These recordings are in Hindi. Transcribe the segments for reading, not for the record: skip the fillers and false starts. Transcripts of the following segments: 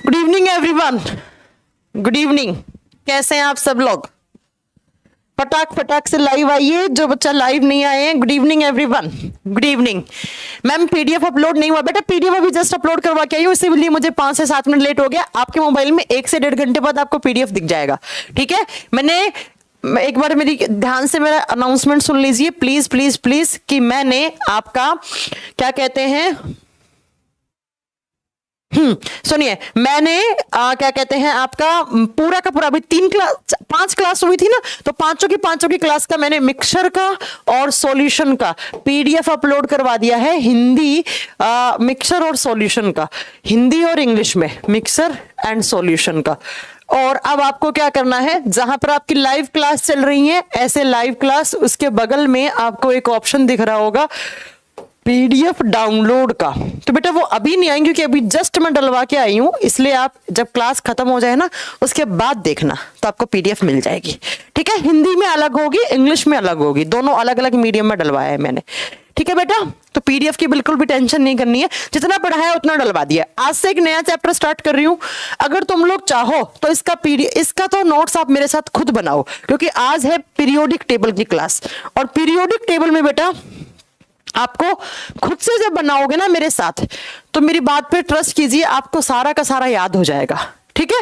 Good evening everyone, good evening. कैसे हैं आप सब लोग? फटाक फटाक से लाइव आइए, जो बच्चा लाइव नहीं आए हैं। Good evening everyone, good evening. Ma'am PDF upload नहीं हुआ बेटा, पीडीएफ अभी जस्ट अपलोड करवा के आई हूँ, इसीलिए मुझे 5 से 7 मिनट लेट हो गया। आपके मोबाइल में 1 से 1.5 घंटे बाद आपको पीडीएफ दिख जाएगा, ठीक है। मैंने एक बार मेरी ध्यान से मेरा अनाउंसमेंट सुन लीजिए प्लीज प्लीज प्लीज, कि मैंने आपका क्या कहते हैं, सुनिए, मैंने क्या कहते हैं आपका पूरा का पूरा अभी 5 क्लास हुई थी ना, तो पांचों की क्लास का मैंने मिक्सर का और सॉल्यूशन का पीडीएफ अपलोड करवा दिया है। हिंदी मिक्सर और सॉल्यूशन का, हिंदी और इंग्लिश में मिक्सर एंड सॉल्यूशन का। और अब आपको क्या करना है, जहां पर आपकी लाइव क्लास चल रही है, ऐसे लाइव क्लास, उसके बगल में आपको एक ऑप्शन दिख रहा होगा पीडीएफ डाउनलोड का। तो बेटा वो अभी नहीं आएंगे क्योंकि अभी जस्ट मैं डलवा के आई हूं, इसलिए आप जब क्लास खत्म हो जाए ना उसके बाद देखना, तो आपको पीडीएफ मिल जाएगी, ठीक है। हिंदी में अलग होगी, इंग्लिश में अलग होगी, दोनों अलग अलग मीडियम में डलवाया है मैंने, ठीक है बेटा। तो पीडीएफ की बिल्कुल भी टेंशन नहीं करनी है, जितना पढ़ाया उतना डलवा दिया। आज से एक नया चैप्टर स्टार्ट कर रही हूं, अगर तुम लोग चाहो तो इसका तो नोट्स आप मेरे साथ खुद बनाओ, क्योंकि आज है पीरियोडिक टेबल की क्लास। और पीरियोडिक टेबल में बेटा आपको खुद से जब बनाओगे ना मेरे साथ, तो मेरी बात पे ट्रस्ट कीजिए, आपको सारा का सारा याद हो जाएगा, ठीक है।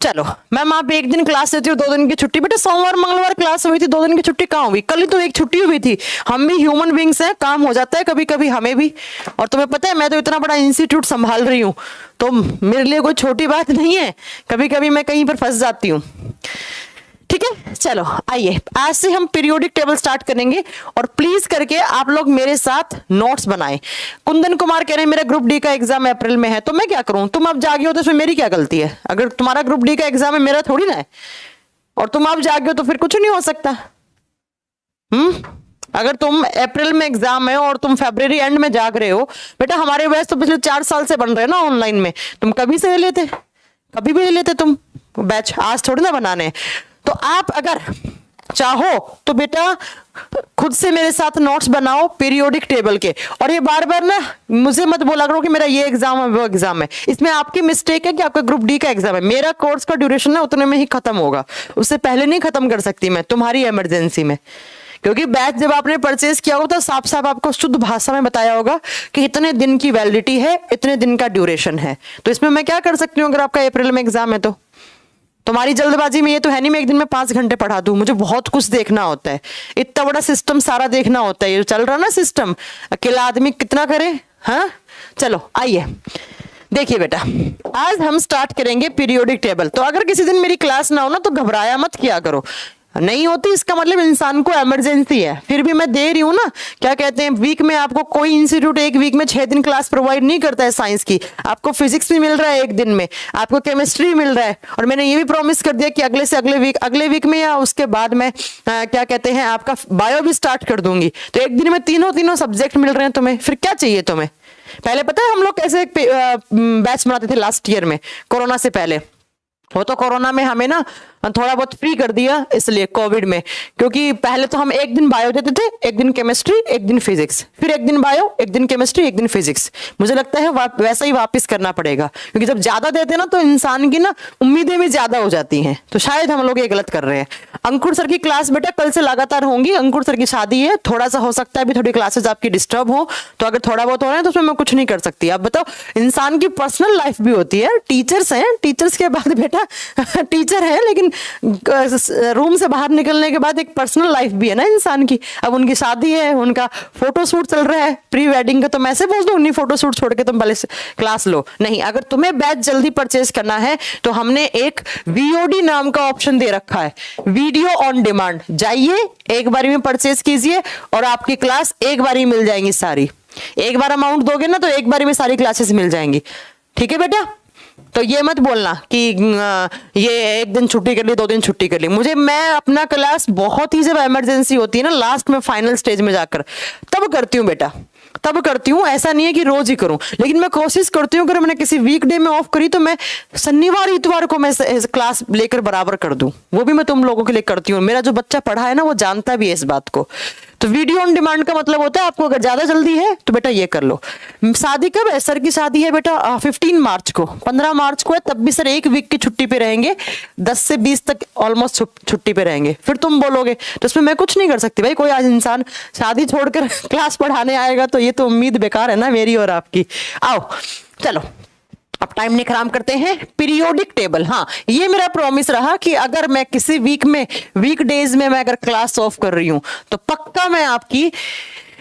चलो मैम आप 1 दिन क्लास देती हो, 2 दिन की छुट्टी। बेटा सोमवार मंगलवार क्लास हुई थी, 2 दिन की छुट्टी कहाँ हुई? कल ही तो एक छुट्टी हुई थी। हम भी ह्यूमन बींग्स हैं, काम हो जाता है कभी कभी हमें भी। और तुम्हें पता है मैं तो इतना बड़ा इंस्टीट्यूट संभाल रही हूँ, तो मेरे लिए कोई छोटी बात नहीं है, कभी कभी मैं कहीं पर फंस जाती हूँ, ठीक है। चलो आइए, आज से हम पीरियोडिक टेबल स्टार्ट करेंगे, और प्लीज करके आप लोग मेरे साथ नोट्स बनाएं। कुंदन कुमार कह रहे हैं मेरा ग्रुप डी का एग्जाम अप्रैल में है, तो मैं क्या करूं? तुम अब जागे हो तो इसमें मेरी क्या गलती है? अगर तुम्हारा ग्रुप डी का एग्जाम है, मेरा थोड़ी ना है, और तुम अब जागे हो तो फिर कुछ नहीं हो सकता। अगर तुम अप्रैल में एग्जाम है और तुम फरवरी एंड में जाग रहे हो, बेटा हमारे बैच तो पिछले 4 साल से बन रहे हैं ना ऑनलाइन में, तुम कभी से ले लेते, कभी भी ले लेते तुम बैच, आज थोड़ी ना बनाने। तो आप अगर चाहो तो बेटा खुद से मेरे साथ नोट्स बनाओ पीरियोडिक टेबल के। और ये बार बार ना मुझे मत बोला करो कि मेरा ये एग्जाम है वो एग्जाम है, इसमें आपकी मिस्टेक है कि आपका ग्रुप डी का एग्जाम है। मेरा कोर्स का ड्यूरेशन है उतने में ही खत्म होगा, उससे पहले नहीं खत्म कर सकती मैं तुम्हारी इमरजेंसी में, क्योंकि बैच जब आपने परचेज किया होगा तो साफ साफ आपको शुद्ध भाषा में बताया होगा कि इतने दिन की वैलिडिटी है, इतने दिन का ड्यूरेशन है। तो इसमें मैं क्या कर सकती हूँ अगर आपका अप्रैल में एग्जाम है तो? तुम्हारी जल्दबाजी में ये तो है नहीं मैं एक दिन में 5 घंटे पढ़ा दूं, मुझे बहुत कुछ देखना होता है, इतना बड़ा सिस्टम सारा देखना होता है, ये चल रहा ना सिस्टम, अकेला आदमी कितना करे। हाँ चलो आइए देखिए बेटा, आज हम स्टार्ट करेंगे पीरियोडिक टेबल। तो अगर किसी दिन मेरी क्लास ना हो ना तो घबराया मत किया करो, नहीं होती इसका मतलब इंसान को इमरजेंसी है। फिर भी मैं दे रही हूँ ना, क्या कहते हैं, वीक में आपको कोई इंस्टीट्यूट एक वीक में 6 दिन क्लास प्रोवाइड नहीं करता है साइंस की। आपको फिजिक्स भी मिल रहा है एक दिन में, आपको केमिस्ट्री मिल रहा है, और मैंने ये भी प्रॉमिस कर दिया कि अगले वीक में या उसके बाद में क्या कहते हैं आपका बायो भी स्टार्ट कर दूंगी। तो एक दिन में तीनों सब्जेक्ट मिल रहे हैं तुम्हें, फिर क्या चाहिए तुम्हें? पहले पता है हम लोग कैसे बैच बनाते थे लास्ट ईयर में, कोरोना से पहले? वो तो कोरोना में हमें ना थोड़ा बहुत फ्री कर दिया इसलिए, कोविड में, क्योंकि पहले तो हम एक दिन बायो देते थे, एक दिन केमिस्ट्री, एक दिन फिजिक्स, फिर एक दिन बायो, एक दिन केमिस्ट्री, एक दिन फिजिक्स। मुझे लगता है वैसा ही वापस करना पड़ेगा, क्योंकि जब ज्यादा देते ना तो इंसान की ना उम्मीदें भी ज्यादा हो जाती हैं, तो शायद हम लोग ये गलत कर रहे हैं। अंकुर सर की क्लास बेटा कल से लगातार होंगी, अंकुर सर की शादी है, थोड़ा सा हो सकता है अभी थोड़ी क्लासेस आपकी डिस्टर्ब हो, तो अगर थोड़ा बहुत हो रहा है तो उसमें मैं कुछ नहीं कर सकती। आप बताओ, इंसान की पर्सनल लाइफ भी होती है, टीचर्स हैं, टीचर्स के बाद बेटा टीचर है, लेकिन रूम से बाहर निकलने के बाद एक पर्सनल लाइफ भी है ना इंसान की। अब उनकी शादी है, उनका फोटो शूट चल रहा है प्री वेडिंग का, तो मैं से बोल दूं उन्हीं फोटो शूट छोड़ के तुम पहले क्लास लो। नहीं, अगर तुम्हें बैच जल्दी परचेज करना है तो हमने एक वीओडी नाम का ऑप्शन दे रखा है, वीडियो ऑन डिमांड। जाइए एक बारी में परचेज कीजिए और आपकी क्लास एक बारी मिल जाएंगी सारी। एक बार अमाउंट दोगे ना तो एक बारी में सारी क्लासेस मिल जाएंगी, ठीक है बेटा। तो ये मत बोलना कि ये एक दिन छुट्टी कर ली, 2 दिन छुट्टी कर ली। मैं अपना क्लास बहुत ही जब इमरजेंसी होती है ना, लास्ट में फाइनल स्टेज में जाकर, तब करती हूँ बेटा, तब करती हूँ। ऐसा नहीं है कि रोज ही करूं, लेकिन मैं कोशिश करती हूँ अगर मैंने किसी वीकडे में ऑफ करी तो मैं शनिवार इतवार को मैं क्लास लेकर बराबर कर दूं। वो भी मैं तुम लोगों के लिए करती हूँ, मेरा जो बच्चा पढ़ा है ना वो जानता भी है इस बात को। तो वीडियो ऑन डिमांड का मतलब होता है आपको अगर ज्यादा जल्दी है तो बेटा ये कर लो। शादी कब है? सर की शादी है बेटा 15 मार्च को, 15 मार्च को है, तब भी सर 1 वीक की छुट्टी पे रहेंगे, 10 से 20 तक ऑलमोस्ट छुट्टी पे रहेंगे। फिर तुम बोलोगे तो इसमें मैं कुछ नहीं कर सकती भाई, कोई आज इंसान शादी छोड़कर क्लास पढ़ाने आएगा तो ये तो उम्मीद बेकार है ना मेरी और आपकी। आओ चलो अब टाइम नहीं खराब करते हैं। पीरियोडिक टेबल, हाँ ये मेरा प्रॉमिस रहा कि अगर मैं किसी वीक में, वीकडेज में मैं अगर क्लास ऑफ कर रही हूं तो पक्का मैं आपकी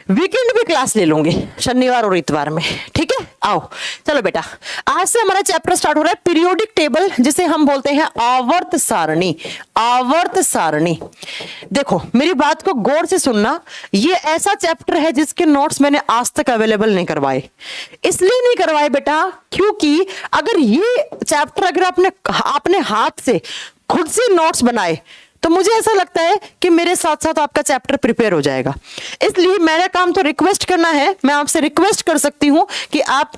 वीकेंड भी क्लास ले लूंगी, शनिवार और इतवार में, ठीक है। आओ चलो बेटा, आज से हमारा चैप्टर स्टार्ट हो रहा है पीरियोडिक टेबल, जिसे हम बोलते हैं आवर्त सारणी। आवर्त सारणी, देखो मेरी बात को गौर से सुनना, ये ऐसा चैप्टर है जिसके नोट्स मैंने आज तक अवेलेबल नहीं करवाए। इसलिए नहीं करवाए बेटा क्योंकि अगर ये चैप्टर अगर आपने हाथ से खुद से नोट्स बनाए तो मुझे ऐसा लगता है कि मेरे साथ साथ आपका चैप्टर प्रिपेयर हो जाएगा। इसलिए मेरा काम तो रिक्वेस्ट करना है, मैं आपसे रिक्वेस्ट कर सकती हूं कि आप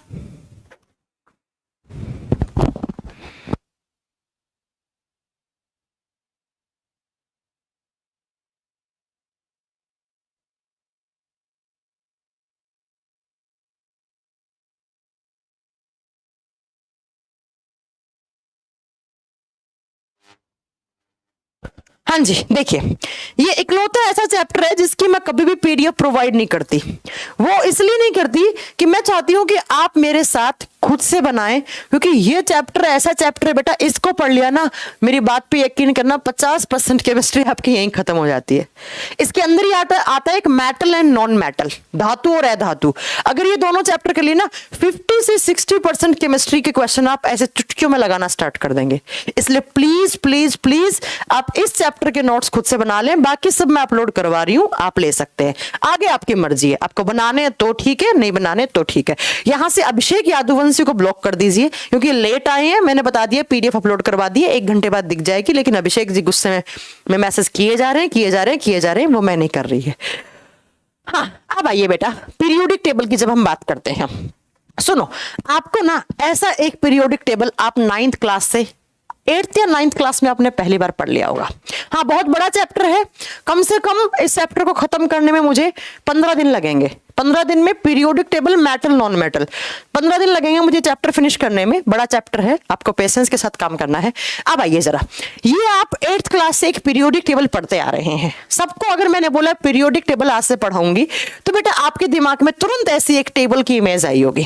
हाँ जी देखिए, ये इकलौता ऐसा चैप्टर है जिसकी मैं कभी भी पीडीएफ प्रोवाइड नहीं करती। वो इसलिए नहीं करती कि मैं चाहती हूं कि आप मेरे साथ खुद से बनाएं, क्योंकि ये चैप्टर ऐसा चैप्टर है बेटा, इसको पढ़ लिया ना, मेरी बात पे यकीन करना 50% केमिस्ट्री आपकी यहीं खत्म हो जाती है। इसके अंदर ही आता है एक मेटल एंड नॉन मेटल, धातु और अधातु। अगर ये दोनों चैप्टर कर लिए ना 50 से 60% केमिस्ट्री के क्वेश्चन आप ऐसे चुटकियों में लगाना स्टार्ट कर देंगे। इसलिए प्लीज प्लीज प्लीज आप इस चैप्टर के नोट्स खुद से बना लें, बाकी सब मैं अपलोड करवा रही हूं, आप ले सकते हैं। आगे आपकी मर्जी है, आपको बनाने तो ठीक है, नहीं बनाने तो ठीक है। यहां से अभिषेक यादवंशी को ब्लॉक कर दीजिए क्योंकि लेट आए हैं, मैंने बता दिया पीडीएफ अपलोड करवा दिए, 1 घंटे बाद दिख जाएगी, लेकिन अभिषेक जी गुस्से में मैसेज किए जा रहे हैं, वो मैं नहीं कर रही है। हाँ अब आइए बेटा, पीरियोडिक टेबल की जब हम बात करते हैं, सुनो आपको ना ऐसा एक पीरियोडिक टेबल आप 9th क्लास से 8th या 9th क्लास में आपने पहली बार पढ़ लिया होगा। हाँ बहुत बड़ा चैप्टर है, कम से कम इस चैप्टर को खत्म करने में मुझे 15 दिन लगेंगे। 15 दिन में periodic table metal non metal, 15 दिन लगेंगे मुझे चैप्टर फिनिश करने में। बड़ा चैप्टर है, आपको पेशेंस के साथ काम करना है। अब आइए जरा, ये आप 8th क्लास से एक पीरियोडिक टेबल पढ़ते आ रहे हैं। सबको अगर मैंने बोला पीरियोडिक टेबल आज से पढ़ाऊंगी तो बेटा आपके दिमाग में तुरंत ऐसी एक टेबल की इमेज आई होगी।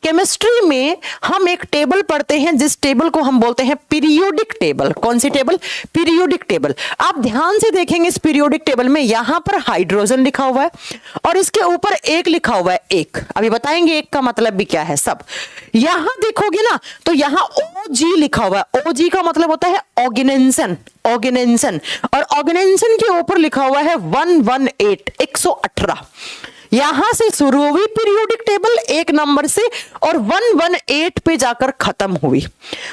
केमिस्ट्री में हम एक टेबल पढ़ते हैं जिस टेबल को हम बोलते हैं पीरियोडिक टेबल। कौन सी टेबल? Periodic table. आप ध्यान से देखेंगे इस पीरियोडिक टेबल में यहां पर हाइड्रोजन लिखा हुआ है और इसके ऊपर 1 लिखा हुआ है। 1 अभी बताएंगे 1 का मतलब भी क्या है सब। यहां देखोगे ना तो यहां OG लिखा हुआ है। OG का मतलब होता है ऑर्गेनेशन, और ऑर्गेनेशन के ऊपर लिखा हुआ है 118। यहां से शुरू हुई पीरियोडिक टेबल 1 नंबर से और 118 पे जाकर खत्म हुई।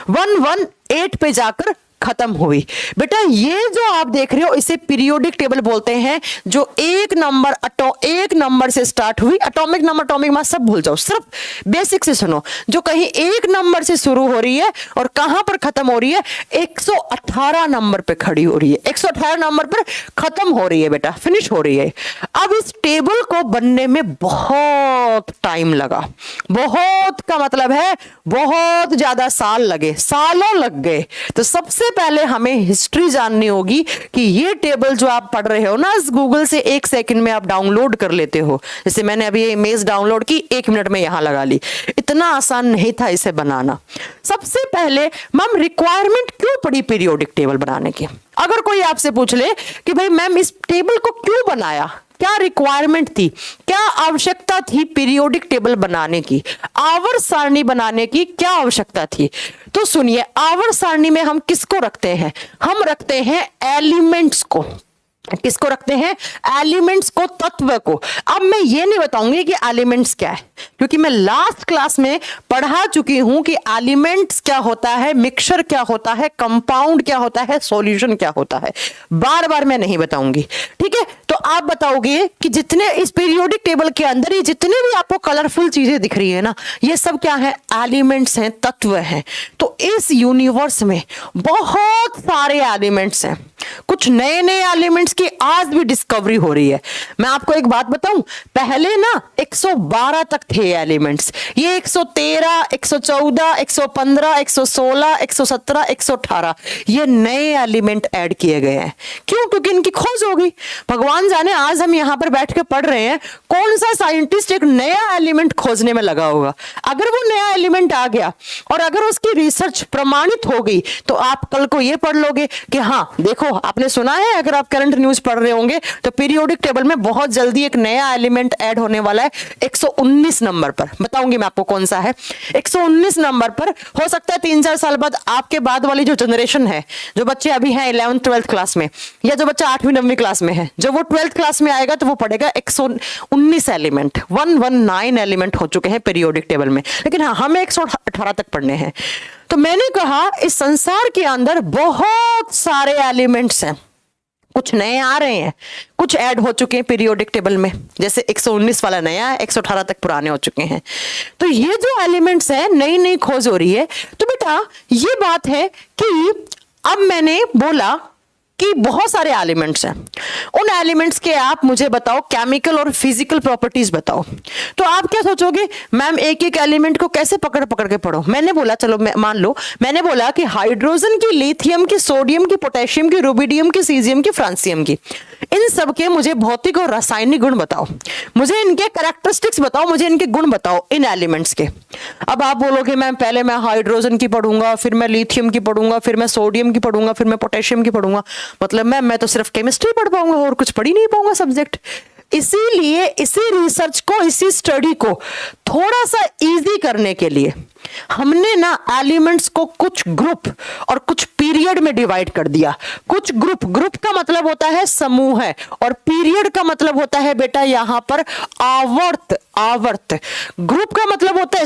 118 पे जाकर खत्म हुई। बेटा ये जो आप देख रहे हो इसे पीरियोडिक टेबल बोलते हैं, जो 1 नंबर से स्टार्ट हुई। एटॉमिक नंबर एटॉमिक मास सब भूल जाओ, सिर्फ बेसिक से सुनो। जो कहीं 1 नंबर से शुरू हो रही है और कहां पर खत्म हो रही है, 118 नंबर पे खड़ी हो रही है, 118 नंबर पर खत्म हो रही है बेटा, फिनिश हो रही है। अब इस टेबल को बनने में बहुत टाइम लगा, बहुत का मतलब है बहुत ज्यादा साल लगे, सालों लग गए। तो सबसे पहले हमें हिस्ट्री जाननी होगी कि ये टेबल जो आप पढ़ रहे हो ना, इस गूगल से 1 सेकंड में आप डाउनलोड कर लेते हो। जैसे मैंने अभी ये इमेज डाउनलोड की, 1 मिनट में यहां लगा ली। इतना आसान नहीं था इसे बनाना। सबसे पहले मैम रिक्वायरमेंट क्यों पड़ी पीरियोडिक टेबल बनाने की? अगर कोई आपसे पूछ ले कि भाई मैम इस टेबल को क्यों बनाया, क्या रिक्वायरमेंट थी, क्या आवश्यकता थी पीरियोडिक टेबल बनाने की, आवर्त सारणी बनाने की क्या आवश्यकता थी, तो सुनिए आवर्त सारणी में हम किसको रखते हैं? हम रखते हैं एलिमेंट्स को। किसको रखते हैं? एलिमेंट्स को, तत्व को। अब मैं ये नहीं बताऊंगी कि एलिमेंट्स क्या है, क्योंकि मैं लास्ट क्लास में पढ़ा चुकी हूं कि एलिमेंट्स क्या होता है, मिक्सचर क्या होता है, कंपाउंड क्या होता है, सॉल्यूशन क्या होता है। बार बार मैं नहीं बताऊंगी, ठीक है। तो आप बताओगे कि जितने इस पीरियोडिक टेबल के अंदर ही जितने भी आपको कलरफुल चीजें दिख रही है ना, ये सब क्या है? एलिमेंट्स हैं, तत्व हैं। तो इस यूनिवर्स में बहुत सारे एलिमेंट्स हैं, कुछ नए नए एलिमेंट्स की आज भी डिस्कवरी हो रही है। मैं आपको एक बात बताऊं, पहले ना 112 तक थे एलिमेंट्स, ये 113, 114, 115, 116, 117, 118 ये नए एलिमेंट ऐड किए गए हैं। क्यों? क्योंकि इनकी खोज हो गई। भगवान जाने आज हम यहां पर बैठ के पढ़ रहे हैं, कौन सा साइंटिस्ट एक नया एलिमेंट खोजने में लगा होगा। अगर वो नया एलिमेंट आ गया और अगर उसकी रिसर्च प्रमाणित हो गई तो आप कल को ये पढ़ लोगे कि हाँ देखो, आपने सुना है, अगर आप करंट न्यूज पढ़ रहे होंगे तो पीरियोडिक टेबल में बहुत जल्दी एक नया एलिमेंट ऐड होने वाला है 119 नंबर पर। बताऊंगी मैं आपको कौन सा है। 119 नंबर पर हो सकता है 3-4 साल बाद आपके बाद वाली जो जनरेशन है, जो बच्चे अभी हैं 11th 12th क्लास में, या जो बच्चा 8वीं 9वीं क्लास में है, जब वो 12th क्लास में आएगा तो वो पढ़ेगा 119 एलिमेंट, 119 एलिमेंट हो चुके हैं पीरियोडिक टेबल में। लेकिन हाँ, हमें 118 तक पढ़ने हैं। तो मैंने कहा इस संसार के अंदर बहुत सारे एलिमेंट्स हैं, कुछ नए आ रहे हैं, कुछ ऐड हो चुके हैं पीरियोडिक टेबल में, जैसे 119 वाला नया है, 118 तक पुराने हो चुके हैं। तो ये जो एलिमेंट्स हैं, नई नई खोज हो रही है। तो बेटा ये बात है कि अब मैंने बोला कि बहुत सारे एलिमेंट्स हैं, उन एलिमेंट्स के आप मुझे बताओ केमिकल और फिजिकल प्रॉपर्टीज बताओ। तो आप क्या सोचोगे, मैम एक एक एलिमेंट को कैसे पकड़ पकड़ के पढ़ो। मैंने बोला चलो मान लो मैंने बोला कि हाइड्रोजन की, लिथियम की, सोडियम की, पोटेशियम की, रुबिडियम की, सीजियम की, फ्रांसियम की, इन सब के मुझे भौतिक और रासायनिक गुण बताओ, मुझे इनके कैरेक्टरिस्टिक्स बताओ, मुझे इनके गुण बताओ इन एलिमेंट्स के। अब आप बोलोगे मैम पहले मैं हाइड्रोजन की पढ़ूंगा, फिर मैं लिथियम की पढ़ूंगा, फिर मैं सोडियम की पढ़ूंगा, फिर मैं पोटेशियम की पढ़ूंगा। मतलब मैं तो सिर्फ केमिस्ट्री पढ़ पाऊंगा और कुछ पढ़ ही नहीं पाऊंगा सब्जेक्ट। इसीलिए इसी रिसर्च को, इसी स्टडी को थोड़ा सा इजी करने के लिए हमने ना एलिमेंट्स को कुछ ग्रुप और कुछ पीरियड में डिवाइड कर दिया। कुछ ग्रुप का मतलब होता है समूह है, और पीरियड का मतलब होता है बेटा यहां पर आवर्त। ग्रुप का मतलब होता है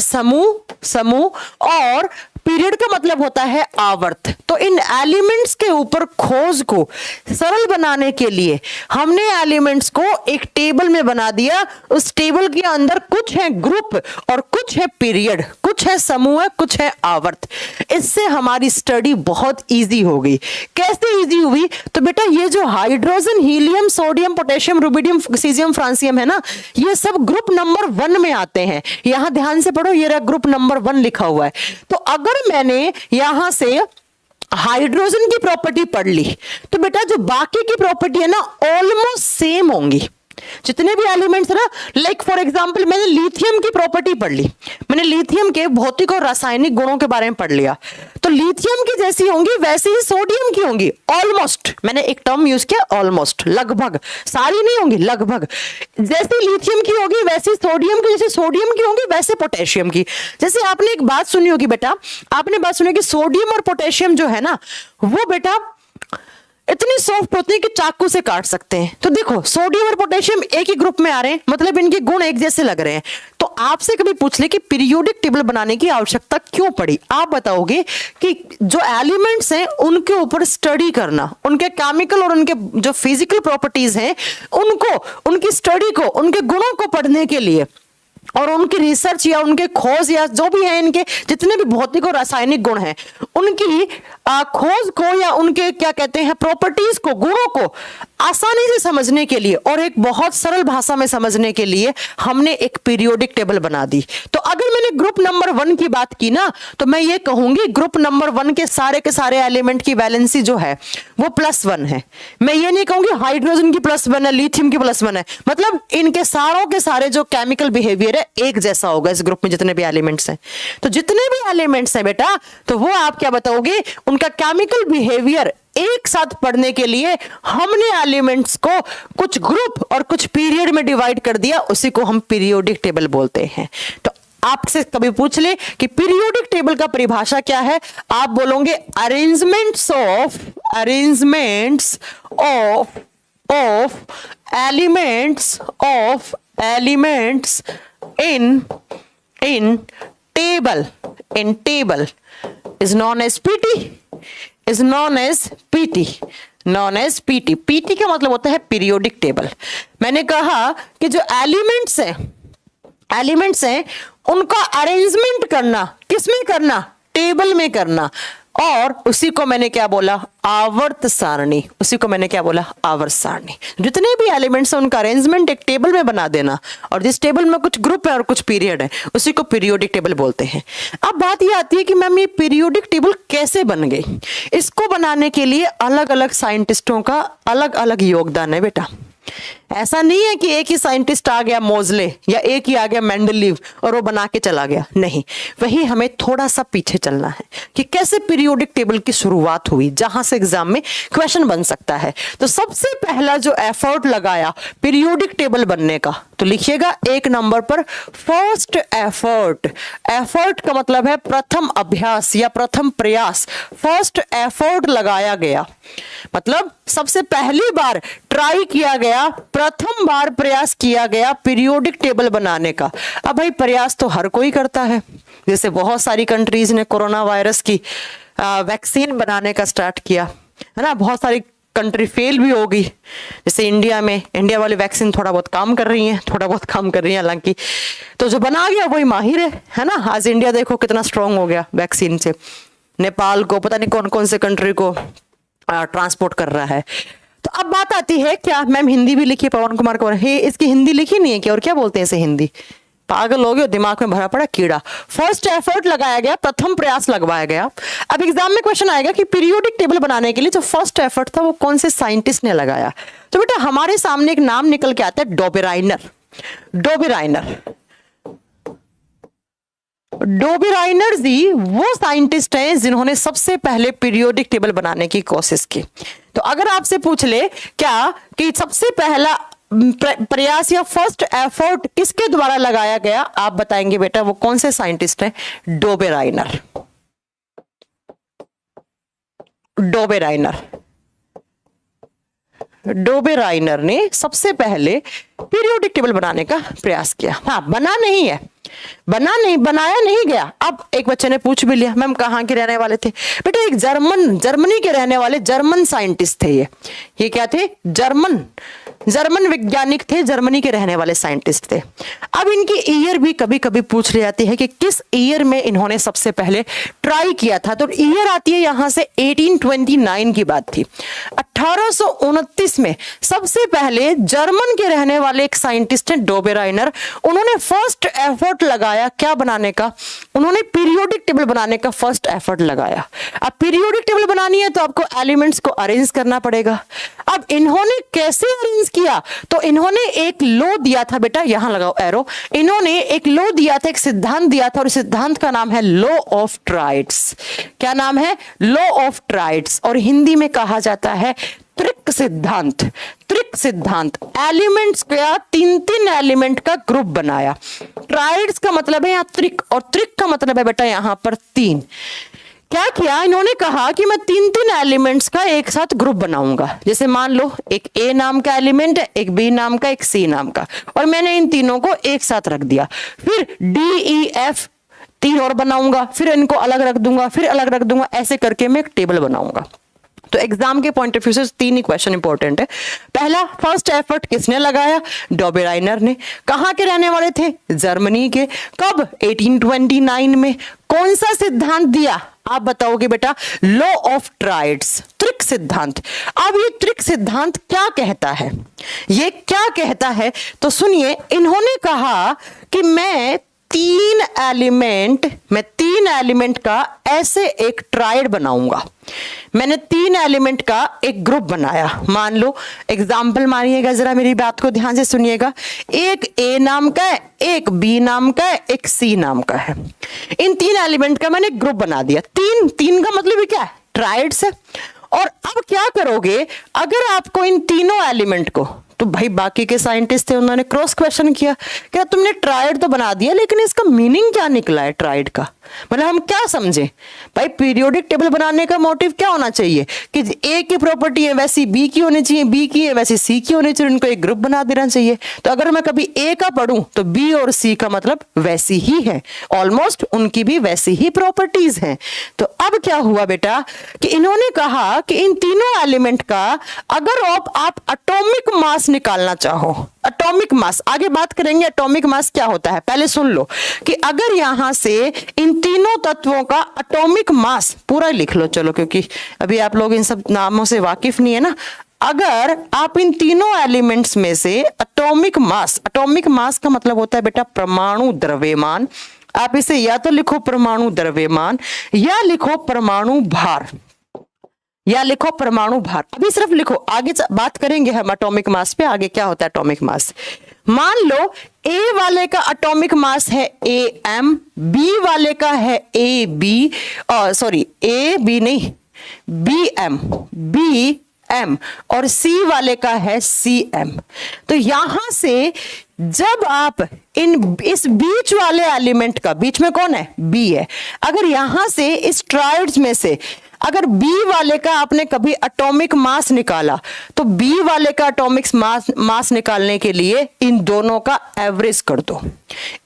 समूह और पीरियड का मतलब होता है आवर्त। तो इन एलिमेंट्स के ऊपर खोज को सरल बनाने के लिए हमने एलिमेंट्स को एक टेबल में बना दिया। उस टेबल के अंदर कुछ है ग्रुप और कुछ है पीरियड, कुछ है समूह, कुछ है आवर्त। इससे हमारी स्टडी बहुत इजी हो गई। कैसे इजी हुई? तो बेटा ये जो hydrogen, helium, sodium, potassium, rubidium, caesium, francium है ना, ये सब ग्रुप नंबर 1 में आते हैं। यहां ध्यान से पढ़ो, ये रहा ग्रुप नंबर 1 लिखा हुआ है। तो अगर मैंने यहां से हाइड्रोजन की प्रॉपर्टी पढ़ ली तो बेटा जो बाकी की प्रॉपर्टी है ना ऑलमोस्ट सेम होंगी। जितने भी एलिमेंट्स है ना, लाइक फॉर एग्जांपल मैंने लिथियम की प्रॉपर्टी पढ़ ली, मैंने लिथियम के भौतिक और रासायनिक गुणों के बारे में पढ़ लिया, तो लिथियम की जैसी होंगी वैसी ही सोडियम की होंगी। ऑलमोस्ट, मैंने एक टर्म यूज किया ऑलमोस्ट, लगभग, सारी नहीं होंगी, लगभग। जैसी लिथियम की होगी वैसी सोडियम की, जैसे सोडियम की होंगी वैसे पोटेशियम की। जैसे आपने एक बात सुनी होगी बेटा, आपने बात सुनी कि सोडियम और पोटेशियम जो है ना वो बेटा इतनी सॉफ्ट होती है कि चाकू से काट सकते हैं। तो देखो सोडियम और पोटेशियम एक ही ग्रुप में आ रहे हैं, मतलब इनके गुण एक जैसे लग रहे हैं। तो आपसे कभी पूछ ले कि पीरियोडिक टेबल बनाने की आवश्यकता क्यों पड़ी, आप बताओगे कि जो एलिमेंट्स हैं उनके ऊपर स्टडी करना, उनके केमिकल और उनके जो फिजिकल प्रॉपर्टीज हैं उनको, उनकी स्टडी को, उनके गुणों को पढ़ने के लिए और उनकी रिसर्च या उनके खोज या जो भी है, इनके जितने भी भौतिक और रासायनिक गुण हैं उनकी खोज को या उनके क्या कहते हैं प्रॉपर्टीज को, गुणों को आसानी से समझने के लिए और एक बहुत सरल भाषा में समझने के लिए हमने एक पीरियोडिक टेबल बना दी। तो अगर मैंने ग्रुप नंबर 1 की बात की ना, तो मैं ये कहूंगी ग्रुप नंबर 1 के सारे एलिमेंट की वैलेंसी जो है वो +1 है। मैं ये नहीं कहूंगी हाइड्रोजन की +1 है, लिथियम की +1 है, मतलब इनके सारों के सारे जो केमिकल बिहेवियर है एक जैसा होगा इस ग्रुप में जितने भी एलिमेंट्स हैं। तो जितने भी एलिमेंट्स हैं बेटा, तो वो आप क्या बताओगे, उनका केमिकल बिहेवियर एक साथ पढ़ने के लिए हमने एलिमेंट्स को कुछ ग्रुप और कुछ पीरियड में डिवाइड कर दिया, उसी को हम पीरियोडिक टेबल बोलते हैं। तो आपसे कभी पूछ ले कि पीरियोडिक टेबल का परिभाषा क्या है, आप बोलोगे arrangements of elements in table is known as PT। PT का मतलब होता है पीरियोडिक टेबल। मैंने कहा कि जो एलिमेंट्स हैं उनका अरेंजमेंट करना, किसमें करना, टेबल में करना, और उसी को मैंने क्या बोला, आवर्त सारणी। उसी को मैंने क्या बोला, आवर्त सारणी। जितने भी एलिमेंट्स हैं उनका अरेंजमेंट एक टेबल में बना देना, और जिस टेबल में कुछ ग्रुप है और कुछ पीरियड है उसी को पीरियोडिक टेबल बोलते हैं। अब बात ये आती है कि मैम ये पीरियोडिक टेबल कैसे बन गई। इसको बनाने के लिए अलग अलग साइंटिस्टों का अलग अलग योगदान है बेटा। ऐसा नहीं है कि एक ही साइंटिस्ट आ गया मोजले, या एक ही आ गया मेंडलीव और वो बना के चला गया, नहीं। वही हमें थोड़ा सा पीछे चलना है कि कैसे पीरियोडिक टेबल की शुरुआत हुई, जहां से एग्जाम में क्वेश्चन बन सकता है। तो सबसे पहला जो एफर्ट लगाया पीरियोडिक टेबल बनने का, तो लिखिएगा 1 नंबर पर फर्स्ट एफर्ट। एफर्ट का मतलब है प्रथम अभ्यास या प्रथम प्रयास। फर्स्ट एफर्ट लगाया गया मतलब सबसे पहली बार ट्राई किया गया, प्रथम बार प्रयास किया गया पीरियोडिक टेबल बनाने का। अब भाई प्रयास तो हर कोई करता है, जैसे बहुत सारी कंट्रीज ने कोरोना वायरस की वैक्सीन बनाने का स्टार्ट किया है ना, बहुत सारी कंट्री फेल भी हो गई। जैसे इंडिया में, इंडिया वाली वैक्सीन थोड़ा बहुत काम कर रही है, थोड़ा बहुत काम कर रही है हालांकि, तो जो बना गया वही माहिर है ना। आज इंडिया देखो कितना स्ट्रांग हो गया वैक्सीन से, नेपाल को पता नहीं कौन कौन से कंट्री को ट्रांसपोर्ट कर रहा है। तो अब बात आती है, क्या मैम हिंदी भी लिखी, पवन कुमार को हे इसकी हिंदी लिखी नहीं है क्या, और क्या बोलते हैं इसे हिंदी, पागल हो गए, दिमाग में भरा पड़ा कीड़ा। फर्स्ट एफर्ट लगाया गया, प्रथम प्रयास लगवाया गया। अब एग्जाम में क्वेश्चन आएगा कि पीरियोडिक टेबल बनाने के लिए जो फर्स्ट एफर्ट था वो कौन से साइंटिस्ट ने लगाया। तो बेटा हमारे सामने एक नाम निकल के आता है, डोबेराइनर। डोबेराइनर डोबेराइनर जी वो साइंटिस्ट हैं जिन्होंने सबसे पहले पीरियोडिक टेबल बनाने की कोशिश की। तो अगर आपसे पूछ ले क्या कि सबसे पहला प्रयास या फर्स्ट एफर्ट किसके द्वारा लगाया गया, आप बताएंगे बेटा वो कौन से साइंटिस्ट हैं, डोबेराइनर। डोबेराइनर डोबेराइनर ने सबसे पहले पीरियोडिक टेबल बनाने का प्रयास किया। हाँ, बनाया नहीं गया। अब एक बच्चे ने पूछ भी लिया मैम कहाँ के रहने वाले थे, बेटा एक जर्मनी के रहने वाले जर्मन साइंटिस्ट थे। ये क्या थे, जर्मन वैज्ञानिक थे, जर्मनी के रहने वाले साइंटिस्ट थे। अब इनकी ईयर भी कभी कभी पूछ ली जाती है कि किस ईयर में इन्होंने सबसे पहले ट्राई किया था। तो ईयर आती है यहां से 1829 की बात थी। 1829 में सबसे पहले जर्मन के रहने वाले एक साइंटिस्ट हैं डोबेराइनर, उन्होंने फर्स्ट एफर्ट लगाया क्या बनाने का, उन्होंने पीरियोडिक टेबल बनाने का फर्स्ट एफर्ट लगाया। अब पीरियोडिक टेबल बनानी है तो आपको एलिमेंट्स को अरेंज करना पड़ेगा। अब इन्होंने कैसे अरेंज किया, तो इन्होंने एक लॉ दिया था, बेटा यहां लगाओ एरो, इन्होंने एक लॉ दिया था, एक सिद्धांत दिया था, और सिद्धांत का नाम है लॉ ऑफ ट्राइड्स। क्या नाम है, लॉ ऑफ ट्राइड्स, और हिंदी में कहा जाता है त्रिक सिद्धांत। त्रिक सिद्धांत, एलिमेंट्स का 3 एलिमेंट का ग्रुप बनाया। ट्राइड्स का मतलब है यहाँ त्रिक, और त्रिक का मतलब है बेटा यहां पर 3। क्या किया, इन्होंने कहा कि मैं 3 एलिमेंट्स का एक साथ ग्रुप बनाऊंगा। जैसे मान लो एक ए नाम का एलिमेंट है, एक बी नाम का, एक सी नाम का, और मैंने इन तीनों को एक साथ रख दिया। फिर डी ई एफ 3 और बनाऊंगा, फिर इनको अलग रख दूंगा, फिर अलग रख दूंगा, ऐसे करके मैं एक टेबल बनाऊंगा। तो एग्जाम के पॉइंट ऑफ व्यू से 3 ही क्वेश्चन इंपॉर्टेंट है। पहला, फर्स्ट एफर्ट किसने लगाया, डोबेराइनर ने। कहां के रहने वाले थे, जर्मनी के। कब, 1829 में। कौन सा सिद्धांत दिया, आप बताओगे बेटा, लॉ ऑफ ट्राइड्स, त्रिक सिद्धांत। अब ये त्रिक सिद्धांत क्या कहता है, ये क्या कहता है, तो सुनिए, इन्होंने कहा कि मैं 3 एलिमेंट का ऐसे एक ट्राइड बनाऊंगा। मैंने 3 एलिमेंट का एक ग्रुप बनाया। मान लो एग्जाम्पल मानिएगा, जरा मेरी बात को ध्यान से सुनिएगा। एक ए नाम का है, एक बी नाम का है, एक सी नाम का है। इन 3 एलिमेंट का मैंने ग्रुप बना दिया। 3 का मतलब क्या है, ट्राइड्स है। और अब क्या करोगे, अगर आपको इन तीनों एलिमेंट को, तो भाई बाकी के साइंटिस्ट थे, उन्होंने क्रॉस क्वेश्चन किया, क्या तुमने ट्राइड तो बना दिया लेकिन इसका मीनिंग क्या निकला है ट्राइड का, मतलब हम क्या समझे। भाई पीरियोडिक टेबल बनाने का मोटिव क्या होना चाहिए कि ए की प्रॉपर्टी है वैसी बी की होनी चाहिए, बी की है वैसी सी की होनी चाहिए, उनको एक ग्रुप बना देना चाहिए। तो अगर मैं कभी ए का पढ़ूं तो बी और सी का मतलब वैसी ही है, ऑलमोस्ट उनकी भी वैसी ही प्रॉपर्टीज हैं। तो अब क्या हुआ बेटा कि इन्होंने कहा कि इन तीनों एलिमेंट का अगर आप एटॉमिक मास निकालना चाहो, एटॉमिक मास, आगे बात करेंगे एटॉमिक मास क्या होता है। पहले सुन लो कि अगर यहां से इन तीनों तत्वों का एटॉमिक मास पूरा लिख लो, चलो, क्योंकि अभी आप लोग इन सब नामों से वाकिफ नहीं है ना। अगर आप इन तीनों एलिमेंट्स में से एटॉमिक मास का मतलब होता है बेटा परमाणु द्रव्यमान। आप इसे या तो लिखो परमाणु द्रव्यमान या लिखो परमाणु भार, या लिखो परमाणु भार। अभी सिर्फ लिखो, आगे बात करेंगे हम एटॉमिक मास पे, आगे क्या होता है एटॉमिक मास। मान लो ए वाले का एटॉमिक मास है AM, बी वाले का है AB, सॉरी AB नहीं BM और सी वाले का है CM। तो यहां से जब आप इस बीच वाले एलिमेंट का, बीच में कौन है, B है, अगर यहां से इस ट्राइड्स में से अगर B वाले का आपने कभी एटॉमिक मास निकाला, तो B वाले का एटॉमिक मास निकालने के लिए इन दोनों का एवरेज कर दो,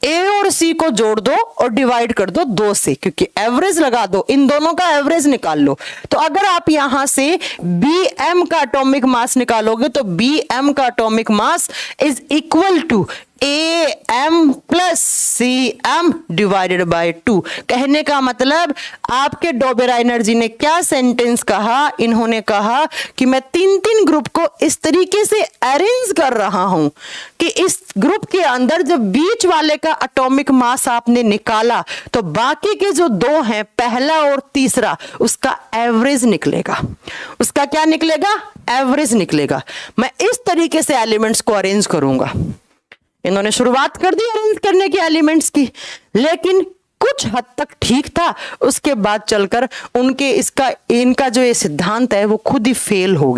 A और C को जोड़ दो और डिवाइड कर दो 2 से, क्योंकि एवरेज लगा दो, इन दोनों का एवरेज निकाल लो। तो अगर आप यहां से BM का एटॉमिक मास निकालोगे तो BM का atomic mass is equal to AM plus CM divided by 2। कहने का मतलब आपके डोबेराइनर जी ने क्या सेंटेंस कहा, इन्होंने कहा कि मैं 3 ग्रुप को इस तरीके से अरेंज कर रहा हूं कि इस ग्रुप के अंदर जब बीच वाले का एटॉमिक मास आपने निकाला तो बाकी के जो 2 हैं, पहला और तीसरा, उसका एवरेज निकलेगा। उसका क्या निकलेगा, एवरेज निकलेगा। मैं इस तरीके से एलिमेंट्स को अरेंज करूंगा। इन्होंने शुरुआत कर दी अरेंज करने की एलिमेंट्स की, लेकिन कुछ हद तक ठीक था, उसके बाद चलकर इनका जो ये सिद्धांत है वो खुद ही फेल हो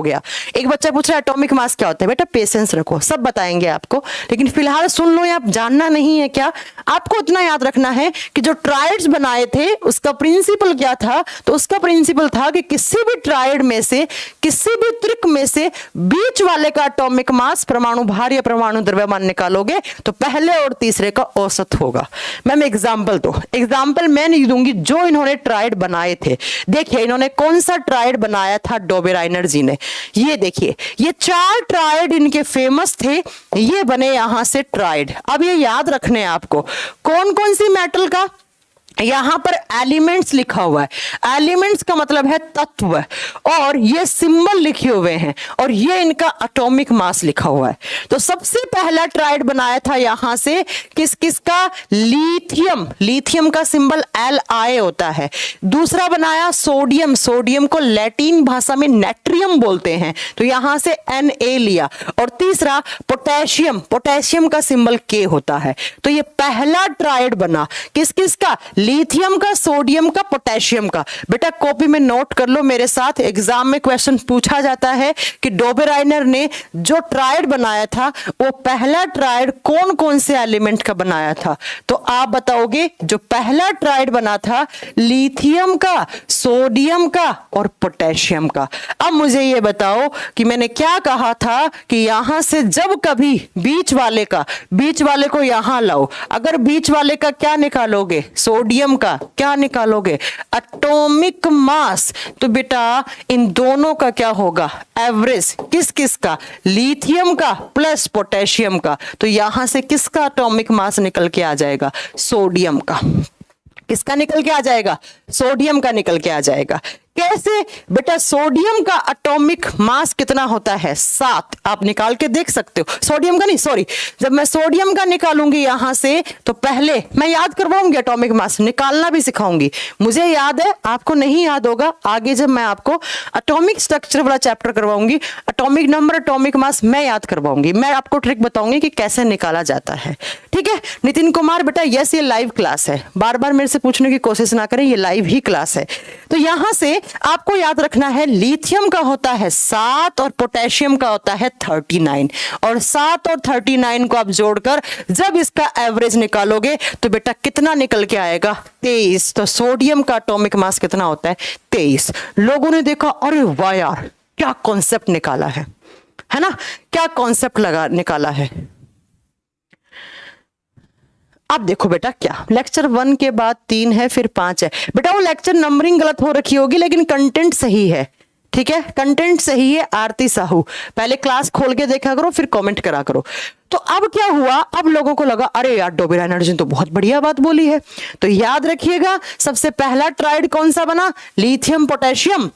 गया। एक बच्चा पूछ रहा है एटॉमिक मास क्या होता है। बेटा पेशेंस रखो, सब बताएंगे आपको, लेकिन फिलहाल सुन लो, आप जानना नहीं है क्या, आपको इतना याद रखना है कि जो ट्राइड्स बनाए थे उसका प्रिंसिपल क्या था। तो उसका प्रिंसिपल था कि किसी भी ट्राइड में से, किसी भी त्रिक में से बीच वाले का एटॉमिक मास, परमाणु भार या परमाणु द्रव्यमान निकालोगे तो पहले और तीसरे का औसत होगा। मैम एग्जाम्पल मैं नहीं दूंगी, जो इन्होंने ट्राइड बनाए थे। देखिए इन्होंने कौन सा ट्राइड बनाया था डोबेराइनर जी ने, ये देखिए, ये 4 ट्राइड इनके फेमस थे, ये बने यहां से ट्राइड। अब ये याद रखने हैं आपको कौन कौन सी मेटल का, यहां पर एलिमेंट्स लिखा हुआ है, एलिमेंट्स का मतलब है तत्व, और ये सिंबल लिखे हुए हैं, और ये इनका एटॉमिक मास लिखा हुआ है। तो सबसे पहला ट्राइड बनाया था यहां से किसका, लिथियम का सिंबल Li होता है। दूसरा बनाया सोडियम को लैटिन भाषा में नेट्रियम बोलते हैं, तो यहां से Na लिया। और तीसरा पोटेशियम का सिंबल K होता है। तो ये पहला ट्राइड बना किसका, लिथियम का, सोडियम का, पोटेशियम का। बेटा कॉपी में नोट कर लो मेरे साथ, एग्जाम में क्वेश्चन पूछा जाता है कि डोबेराइनर ने जो ट्राइड बनाया था वो पहला ट्राइड कौन कौन से एलिमेंट का बनाया था। तो आप बताओगे जो पहला ट्राइड बना था लिथियम का, सोडियम का और पोटेशियम का। अब मुझे ये बताओ कि मैंने क्या कहा था कि यहां से जब कभी बीच वाले को यहां लाओ, अगर बीच वाले का क्या निकालोगे, सोडियम का क्या निकालोगे, एटॉमिक मास, तो बेटा इन दोनों का क्या होगा, एवरेज। किस का, लिथियम का प्लस पोटेशियम का। तो यहां से किसका एटॉमिक मास निकल के आ जाएगा, सोडियम का। किसका निकल के आ जाएगा, सोडियम का निकल के आ जाएगा। कैसे बेटा, सोडियम का एटॉमिक मास कितना होता है, 7। आप निकाल के देख सकते हो। सोडियम का नहीं, सॉरी, जब मैं सोडियम का निकालूंगी यहां से तो पहले मैं याद करवाऊंगी, एटॉमिक मास निकालना भी सिखाऊंगी। मुझे याद है, आपको नहीं याद होगा, आगे जब मैं आपको एटॉमिक स्ट्रक्चर वाला चैप्टर करवाऊंगी, एटॉमिक नंबर, एटॉमिक मास मैं याद करवाऊंगी, मैं आपको ट्रिक बताऊंगी कि कैसे निकाला जाता है। ठीक है नितिन कुमार बेटा, यस ये लाइव क्लास है, बार बार मेरे से पूछने की कोशिश ना करें, ये लाइव ही क्लास है। तो यहां से आपको याद रखना है लिथियम का होता है 7 और पोटेशियम का होता है 39, और 7 और 39 को आप जोड़कर जब इसका एवरेज निकालोगे तो बेटा कितना निकल के आएगा, 23। तो सोडियम का एटॉमिक मास कितना होता है, 23। लोगों ने देखा अरे वाह यार क्या कॉन्सेप्ट निकाला है ना, क्या कॉन्सेप्ट निकाला है। अब देखो बेटा क्या, लेक्चर 1 के बाद 3 है, फिर 5 है। बेटा वो लेक्चर नंबरिंग गलत हो रखी होगी लेकिन कंटेंट सही है, ठीक है, कंटेंट सही है। आरती साहू, पहले क्लास खोल के देखा करो, फिर कमेंट करा करो। तो अब क्या हुआ, अब लोगों को लगा अरे यार डोबेरा एनर्जी ने तो बहुत बढ़िया बात बोली है। तो याद रखिएगा, सबसे पहला ट्राइड कौन सा बना, लिथियम पोटेशियम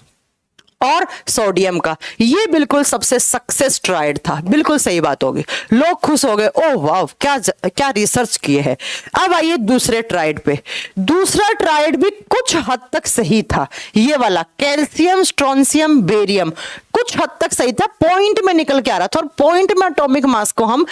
और सोडियम का। ये बिल्कुल सबसे सक्सेस ट्राइड था, बिल्कुल सही बात होगी, लोग खुश हो गए, ओ वाह क्या क्या रिसर्च किए है। अब आइए दूसरे ट्राइड पे। दूसरा ट्राइड भी कुछ हद तक सही था, ये वाला कैल्शियम स्ट्रोंसियम बेरियम कुछ हद तक सही था, पॉइंट में निकल के आ रहा था, और पॉइंट में एटॉमिक मास को हम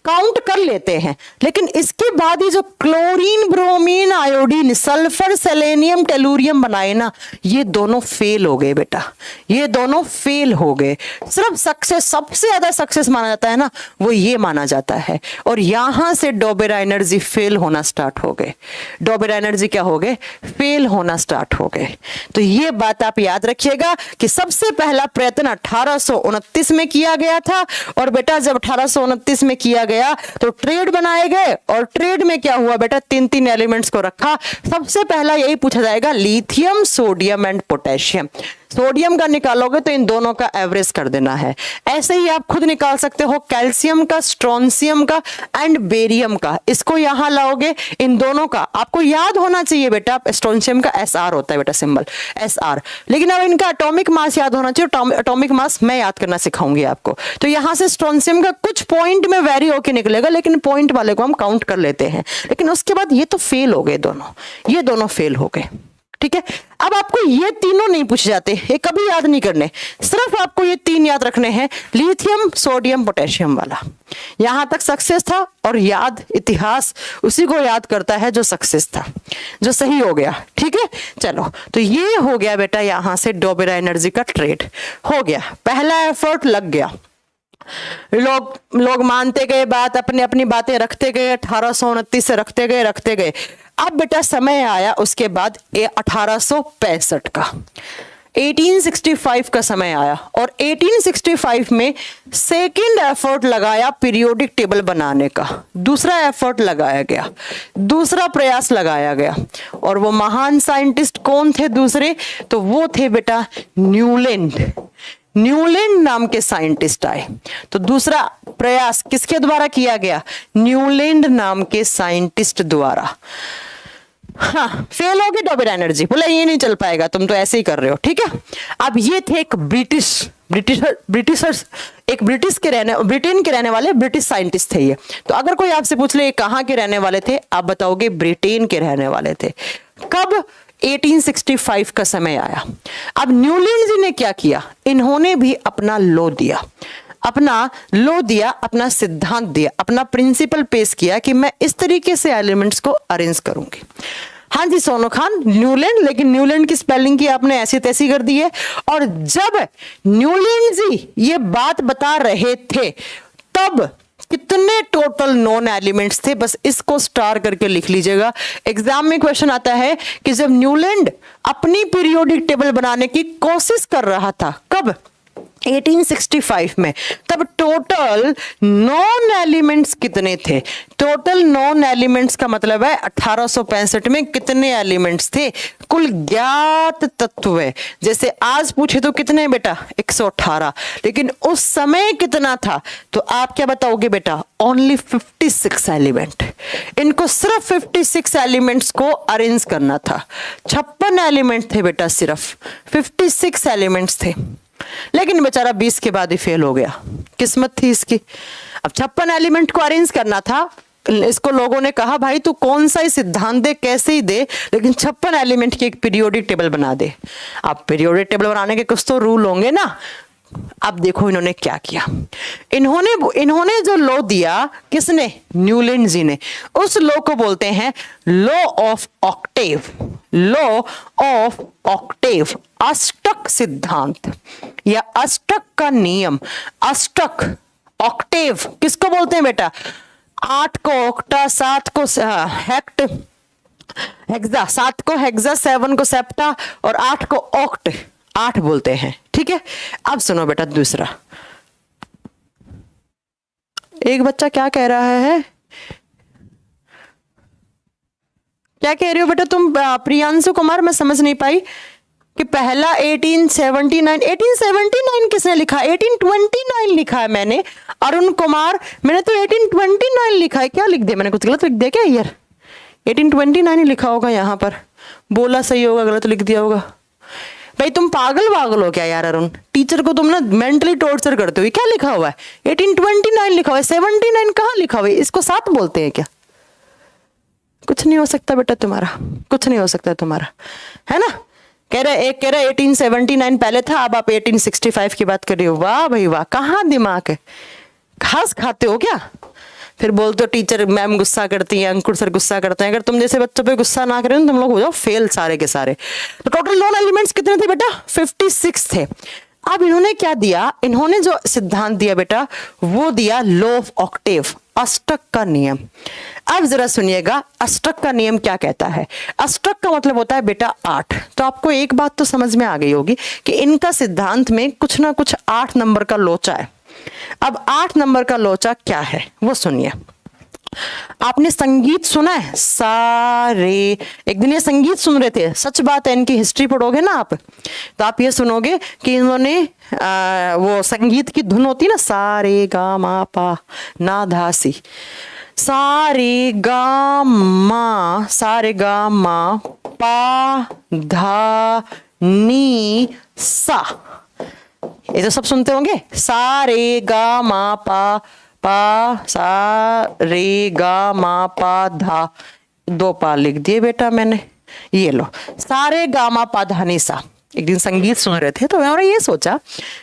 काउंट कर लेते हैं। लेकिन इसके बाद ही जो chlorine bromine iodine sulphur selenium tellurium बनाए ना, ये दोनों फेल हो गए बेटा, ये दोनों फेल हो गए। सिर्फ सक्सेस, सबसे ज्यादा सक्सेस माना जाता है ना, वो ये माना जाता है। और यहां से डोबेरा एनर्जी फेल होना स्टार्ट हो गए। डोबेरा एनर्जी क्या हो गए, फेल होना स्टार्ट हो गए। तो ये बात आप याद रखिएगा कि सबसे पहला प्रयत्न 1829 में किया गया था। और बेटा जब 1829 में किया गया तो ट्रेड बनाए गए, और ट्रेड में क्या हुआ बेटा, तीन तीन एलिमेंट्स को रखा। सबसे पहला यही पूछा जाएगा, lithium sodium and potassium. Sodium का निकालोगे तो इन दोनों का एवरेज कर देना है। ऐसे ही आप खुद निकाल सकते हो कैल्शियम का, स्ट्रोंसियम का एंड बेरियम का। इसको यहां लाओगे, इन दोनों का आपको याद होना चाहिए बेटा। स्ट्रोंसियम का SR होता है बेटा, सिंबल SR। लेकिन अब इनका एटॉमिक मास याद होना चाहिए। एटॉमिक मास मैं याद करना सिखाऊंगी आपको। तो यहां से स्ट्रोंसियम का कुछ पॉइंट में वेरी होके निकलेगा, लेकिन पॉइंट वाले को हम काउंट कर लेते हैं। लेकिन उसके बाद ये तो फेल हो गए दोनों, ये दोनों फेल हो गए। ठीक है, अब आपको ये तीनों नहीं पूछे जाते, ये कभी याद नहीं करने, सिर्फ आपको ये तीन याद रखने हैं, लिथियम सोडियम पोटेशियम वाला। यहां तक सक्सेस था, और याद इतिहास उसी को याद करता है जो सक्सेस था, जो सही हो गया। ठीक है, चलो तो ये हो गया बेटा, यहां से डोबेरा एनर्जी का ट्रेड हो गया, पहला एफर्ट लग गया। लोग मानते गए बात, अपनी अपनी बातें रखते गए, 1829 से रखते गए। अब बेटा समय आया उसके बाद 1865 का, 1865 का समय आया, और 1865 में सेकंड एफर्ट लगाया पीरियोडिक टेबल बनाने का। दूसरा एफर्ट लगाया गया, दूसरा प्रयास लगाया गया। और वो महान साइंटिस्ट कौन थे दूसरे, तो वो थे बेटा न्यूलैंड। न्यूलैंड नाम के साइंटिस्ट आए। तो दूसरा प्रयास किसके द्वारा किया गया, न्यूलैंड नाम के साइंटिस्ट द्वारा। हाँ, फेल हो गई डोबेरा एनर्जी, बोले ये नहीं चल पाएगा, तुम तो ऐसे ही कर रहे हो। ठीक है, अब ये थे एक ब्रिटिशर्स, एक ब्रिटेन के रहने वाले ब्रिटिश साइंटिस्ट थे ये। तो अगर कोई आपसे पूछ ले कहाँ के रहने वाले थे, आप बताओगे ब्रिटेन के रहने वाले थे। कब, 1865 का समय आया। अब न्यूलैंड जी ने क्या किया, इन्होंने भी अपना लॉ दिया, अपना सिद्धांत दिया, अपना प्रिंसिपल पेश किया कि मैं इस तरीके से एलिमेंट्स को अरेंज करूंगी। हाँ जी सोनू खान, न्यूलैंड, लेकिन न्यूलैंड की स्पेलिंग की आपने ऐसी तैसी कर दी है। और जब न्यूलैंड जी ये बात बता रहे थे, तब कितने टोटल नॉन एलिमेंट्स थे, बस इसको स्टार करके लिख लीजिएगा। एग्जाम में क्वेश्चन आता है कि जब न्यूलैंड अपनी पीरियोडिक टेबल बनाने की कोशिश कर रहा था, कब, 1865 में, तब टोटल नॉन एलिमेंट्स कितने थे। टोटल नॉन एलिमेंट्स का मतलब है 1865 में कितने एलिमेंट्स थे, कुल ज्ञात तत्व। जैसे आज पूछे तो कितने बेटा, 118, लेकिन उस समय कितना था, तो आप क्या बताओगे बेटा, ओनली 56 एलिमेंट। इनको सिर्फ 56 एलिमेंट्स को अरेंज करना था। 56 एलिमेंट थे बेटा, सिर्फ 56 एलिमेंट्स थे। लेकिन बेचारा 20 के बाद ही फेल हो गया, किस्मत थी इसकी। अब 56 एलिमेंट को अरेंज करना था, इसको लोगों ने कहा भाई तू कौन सा ही सिद्धांत दे, कैसे ही दे, लेकिन 56 एलिमेंट की एक पीरियोडिक टेबल बना दे। अब पीरियोडिक टेबल बनाने के कुछ तो रूल होंगे ना। अब देखो इन्होंने क्या किया, इन्होंने जो लॉ दिया, किसने, न्यूलैंड जी ने, उस लॉ को बोलते हैं law of octave. Law of octave, अष्टक सिद्धांत या अष्टक का नियम। अष्टक, ऑक्टेव किसको बोलते हैं बेटा, 8 को ऑक्टा, 7 को हेक्ट, हेक्सा, 7 को हेक्सा, 7 को सेप्टा और 8 को ऑक्ट, 8 बोलते हैं। ठीक है, अब सुनो बेटा दूसरा। एक बच्चा क्या कह रहा है, क्या कह रही हो बेटा तुम, प्रियांशु कुमार, मैं समझ नहीं पाई। कि पहला 1879 किसने लिखा? 1829 लिखा है मैंने, अरुण कुमार। मैंने तो 1829 लिखा है, क्या लिख दिया मैंने? कुछ गलत लिख दिया क्या ईयर? 1829 ही लिखा होगा यहाँ पर, बोला सही होगा, गलत लिख दिया होगा। भाई तुम पागल हो क्या यार अरुण? टीचर को तुम ना मेंटली टॉर्चर करते हो। क्या लिखा हुआ है? 1829 लिखा हुआ है, 79 कहाँ लिखा हुआ है? इसको 7 बोलते हैं क्या? कुछ नहीं हो सकता बेटा तुम्हारा, कुछ नहीं हो सकता तुम्हारा, है ना? कह रहे 1879 पहले था, अब आप 1865 की बात कर रही हो। वाह भाई वाह, कहाँ दिमाग है? घास खाते हो क्या? फिर बोलते हो टीचर मैम गुस्सा करती है, अंकुर सर गुस्सा करते हैं। अगर तुम जैसे बच्चों पे गुस्सा ना करें तुम लोग हो जाओ फेल सारे के सारे। तो टोटल नॉन एलिमेंट्स कितने थे बेटा? 56 थे। अब इन्होंने क्या दिया? इन्होंने जो सिद्धांत दिया बेटा वो दिया लॉ ऑफ ऑक्टेव, अष्टक का नियम। अब जरा सुनिएगा अष्टक का नियम क्या कहता है। अष्टक का मतलब होता है बेटा 8। तो आपको एक बात तो समझ में आ गई होगी कि इनका सिद्धांत में कुछ ना कुछ 8 नंबर का लोचा है। अब 8 नंबर का लोचा क्या है वो सुनिए। आपने संगीत सुना है? सारे, एक दिन ये संगीत सुन रहे थे, सच बात है, इनकी हिस्ट्री पढ़ोगे ना आप तो आप ये सुनोगे कि इन्होंने वो संगीत की धुन होती ना, सारे गा मा पा ना धा सी, सारे गा मा पा धा नी सा, ये तो सब सुनते होंगे। सारे गा मा पा सा रे गा मा पा धा, 2 पा लिख दिए बेटा मैंने। ये लो, सारे गा मा पा धा नी सा। एक दिन संगीत सुन रहे थे तो मैंने ये सोचा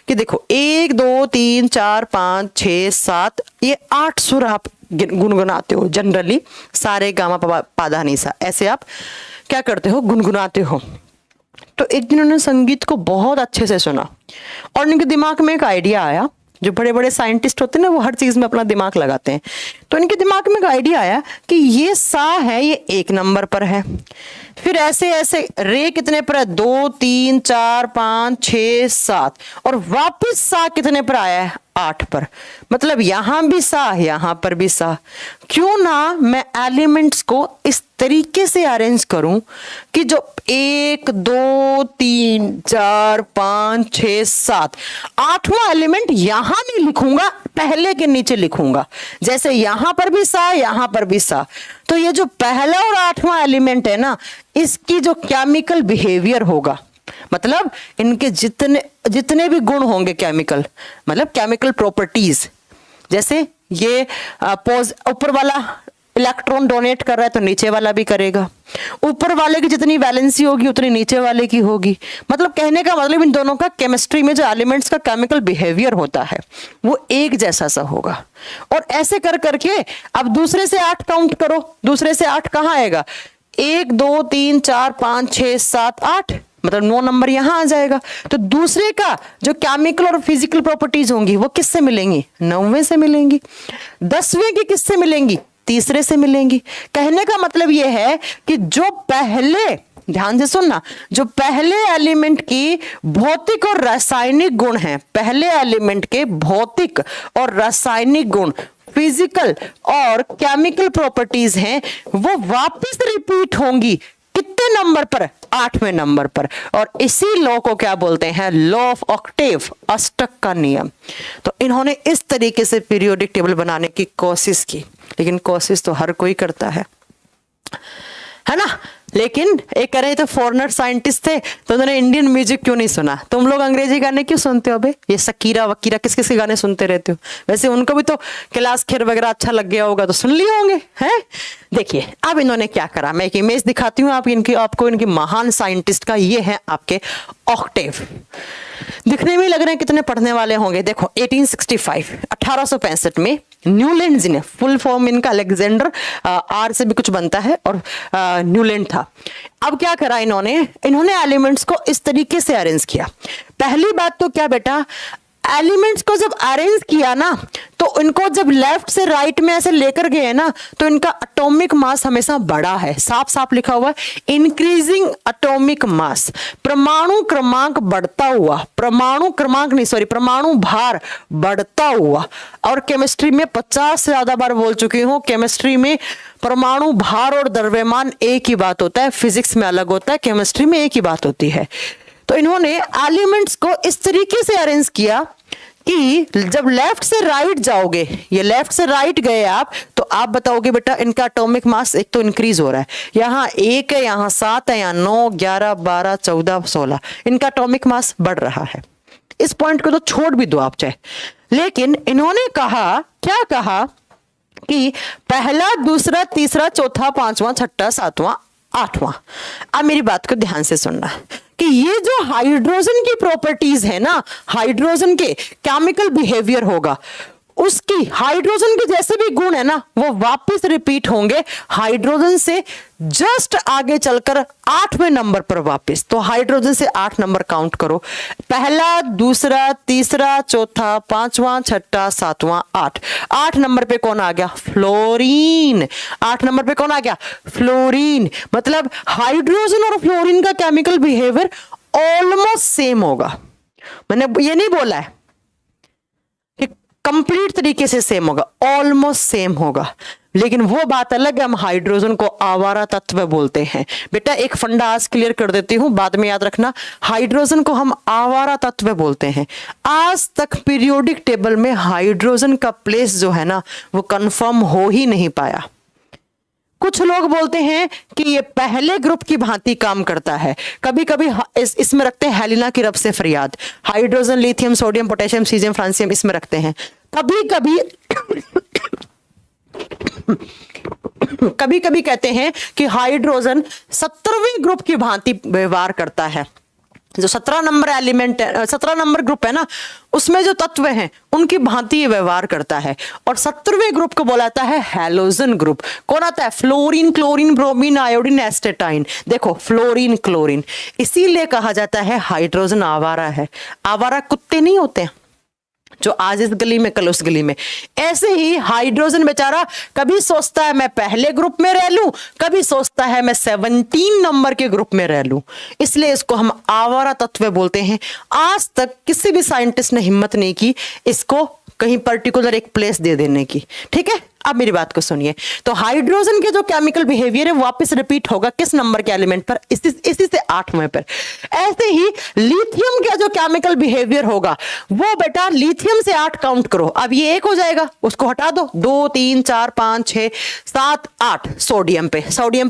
कि देखो 1 2 3 4 5 6 7 ये 8 सुर आप गुनगुनाते हो जनरली, सारे गा मा पा धा नी सा, ऐसे आप क्या करते हो? गुनगुनाते हो। तो एक दिन उन्होंने संगीत को बहुत अच्छे से सुना और उनके दिमाग में एक आइडिया आया। जो बड़े बड़े साइंटिस्ट होते हैं ना वो हर चीज में अपना दिमाग लगाते हैं। तो इनके दिमाग में एक आइडिया आया कि ये सा है, ये 1 नंबर पर है, फिर ऐसे ऐसे रे कितने पर है? 2 3 4 5 6 7, और वापस सा कितने पर आया है? 8 पर। मतलब यहां भी सा, यहां पर भी सा। क्यों ना मैं एलिमेंट्स को इस तरीके से अरेंज करूं कि जो 1 2 3 4 5 6 7 8वां एलिमेंट यहां नहीं लिखूंगा, पहले के नीचे लिखूंगा। जैसे यहां पर भी सा, यहां पर भी सा। तो ये जो पहला और 8वां एलिमेंट है ना, इसकी जो केमिकल बिहेवियर होगा, मतलब इनके जितने भी गुण होंगे केमिकल, मतलब केमिकल प्रॉपर्टीज, जैसे ये ऊपर वाला इलेक्ट्रॉन डोनेट कर रहा है तो नीचे वाला भी करेगा, ऊपर वाले की जितनी वैलेंसी होगी उतनी नीचे वाले की होगी। मतलब कहने का मतलब इन दोनों का केमिस्ट्री में जो एलिमेंट्स का केमिकल बिहेवियर होता है वो एक जैसा सा होगा। और ऐसे कर करके अब दूसरे से 8 काउंट करो, दूसरे से 8 कहाँ आएगा? 1 2 3 4 5 6 7 8, मतलब 9 नंबर यहां आ जाएगा। तो दूसरे का जो केमिकल और फिजिकल प्रॉपर्टीज होंगी वो किससे मिलेंगी? 9वें से मिलेंगी। 10वें की किससे मिलेंगी? तीसरे से मिलेंगी। कहने का मतलब यह है कि जो पहले, ध्यान से सुनना, जो पहले एलिमेंट की भौतिक और रासायनिक गुण हैं, पहले एलिमेंट के भौतिक और रासायनिक गुण, फिजिकल और केमिकल प्रॉपर्टीज हैं, वो वापस रिपीट होंगी कितने नंबर पर? 8वें नंबर पर। और इसी लॉ को क्या बोलते हैं? लॉ ऑफ ऑक्टेव, अष्टक का नियम। तो इन्होंने इस तरीके से पीरियोडिक टेबल बनाने की कोशिश की, लेकिन कोशिश तो हर कोई करता है ना। लेकिन एक कह रहे थे फॉरेनर साइंटिस्ट थे तो उन्होंने इंडियन म्यूजिक क्यों नहीं सुना? तुम लोग अंग्रेजी गाने क्यों सुनते हो बे? ये शकीरा वकीरा किस किस के गाने सुनते रहते हो? वैसे उनको भी तो क्लास खेर वगैरह अच्छा लग गया होगा तो सुन लिए होंगे, हैं? देखिए अब इन्होंने क्या करा, मैं एक इमेज दिखाती हूँ आपको इनकी महान साइंटिस्ट का। ये है आपके ऑक्टेव, दिखने में लग रहे हैं कितने पढ़ने वाले होंगे। देखो 1865 में न्यूलैंड्स ने, फुल फॉर्म इनका अलेक्जेंडर आर से भी कुछ बनता है और न्यूलैंड था। अब क्या करा इन्होंने एलिमेंट्स को इस तरीके से अरेंज किया। पहली बात तो क्या बेटा, एलिमेंट्स को जब अरेंज किया ना तो इनको जब लेफ्ट से राइट में ऐसे लेकर गए ना तो इनका एटॉमिक मास हमेशा बढ़ा है। साफ साफ लिखा हुआ है इंक्रीजिंग एटॉमिक मास, परमाणु क्रमांक बढ़ता हुआ, परमाणु भार बढ़ता हुआ। और केमिस्ट्री में 50 से ज्यादा बार बोल चुकी हूं, केमिस्ट्री में परमाणु भार और द्रव्यमान एक ही बात होता है, फिजिक्स में अलग होता है, केमिस्ट्री में एक ही बात होती है। तो इन्होंने एलिमेंट्स को इस तरीके से अरेंज किया कि जब लेफ्ट से राइट जाओगे, ये लेफ्ट से राइट गए आप, तो आप बताओगे बेटा इनका एटॉमिक मास एक तो इंक्रीज हो रहा है, यहाँ 1 है, यहाँ 7 है, यहाँ 9, 11, 12, 14, 16, इनका एटॉमिक मास बढ़ रहा है। इस पॉइंट को तो छोड़ भी दो आप चाहे, लेकिन इन्होंने कहा, क्या कहा कि पहला, दूसरा, तीसरा, चौथा, पांचवा, छठा, सातवां, आठवां। अब मेरी बात को ध्यान से सुनना कि ये जो हाइड्रोजन की प्रॉपर्टीज है ना, हाइड्रोजन के केमिकल बिहेवियर होगा, उसकी हाइड्रोजन के जैसे भी गुण है ना, वो वापस रिपीट होंगे हाइड्रोजन से जस्ट आगे चलकर 8वें नंबर पर वापस। तो हाइड्रोजन से 8 नंबर काउंट करो, पहला, दूसरा, तीसरा, चौथा, पांचवा, छठा, सातवां, 8 नंबर पे कौन आ गया? फ्लोरीन। 8 नंबर पे कौन आ गया? फ्लोरीन। मतलब हाइड्रोजन और फ्लोरीन का केमिकल बिहेवियर ऑलमोस्ट सेम होगा। मैंने ये नहीं बोला है कि कंप्लीट तरीके से सेम होगा, ऑलमोस्ट सेम होगा, लेकिन वो बात अलग है, हम हाइड्रोजन को आवारा तत्व बोलते हैं। बेटा एक फंडा आज क्लियर कर देती हूं, बाद में याद रखना, हाइड्रोजन को हम आवारा तत्व बोलते हैं। आज तक पीरियोडिक टेबल में हाइड्रोजन का प्लेस जो है ना, वो कंफर्म हो ही नहीं पाया। कुछ लोग बोलते हैं कि ये पहले ग्रुप की भांति काम करता है, कभी कभी इसमें रखते हैं हेलिना की रब से फरियाद, hydrogen, lithium, sodium, potassium, caesium, francium इसमें रखते हैं। कभी कभी कहते हैं कि हाइड्रोजन 17वें ग्रुप की भांति व्यवहार करता है। जो 17 नंबर एलिमेंट है, 17 नंबर ग्रुप है ना, उसमें जो तत्व हैं उनकी भांति ये व्यवहार करता है। और 17वें ग्रुप को बोला जाता है हैलोजन ग्रुप। कौन आता है? Fluorine, chlorine, bromine, iodine, astatine. देखो फ्लोरीन, क्लोरीन, इसीलिए कहा जाता है हाइड्रोजन आवारा है। आवारा कुत्ते नहीं होते जो आज इस गली में कल उस गली में, ऐसे ही हाइड्रोजन बेचारा कभी सोचता है मैं पहले ग्रुप में रह लूं, कभी सोचता है मैं 17 नंबर के ग्रुप में रह लूं, इसलिए इसको हम आवारा तत्व बोलते हैं। आज तक किसी भी साइंटिस्ट ने हिम्मत नहीं की इसको कहीं पर्टिकुलर एक प्लेस दे देने की। ठीक है, अब मेरी बात को सुनिए। तो हाइड्रोजन के जो केमिकल बिहेवियर है वापस रिपीट होगा किस नंबर के एलिमेंट पर? इसी से 8वें पर। ऐसे ही लिथियम का जो केमिकल बिहेवियर होगा वो बेटा लिथियम से 8 काउंट करो। अब ये 1 हो जाएगा, उसको हटा दो, 2 3 4 5 6 7 8 सोडियम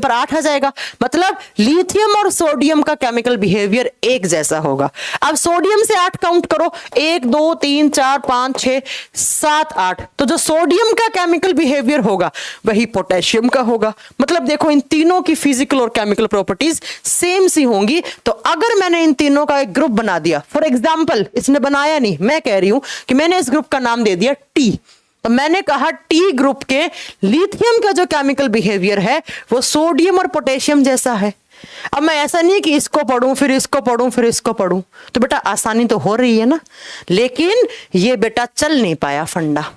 पर 8 आ जाएगा। मतलब लिथियम और सोडियम का केमिकल बिहेवियर एक जैसा होगा। अब सोडियम से 8 काउंट करो, 1 2 3 4 5 6 7 8। तो जो सोडियम का केमिकल बिहेवियर होगा वही पोटेशियम का होगा। मतलब देखो इन तीनों की फिजिकल और केमिकल प्रॉपर्टीज सेम सी होंगी। तो अगर मैंने इन तीनों का एक ग्रुप बना दिया, फॉर एग्जांपल इसने बनाया नहीं, मैं कह रही हूं कि मैंने इस ग्रुप का नाम दे दिया टी, तो मैंने कहा टी ग्रुप के लिथियम का जो केमिकल बिहेवियर है वो सोडियम और पोटेशियम जैसा है। अब मैं ऐसा नहीं कि इसको पढ़ूं फिर इसको पढ़ूं फिर इसको पढ़ूं, तो बेटा आसानी तो हो रही है ना, लेकिन ये बेटा चल नहीं पाया फंडा,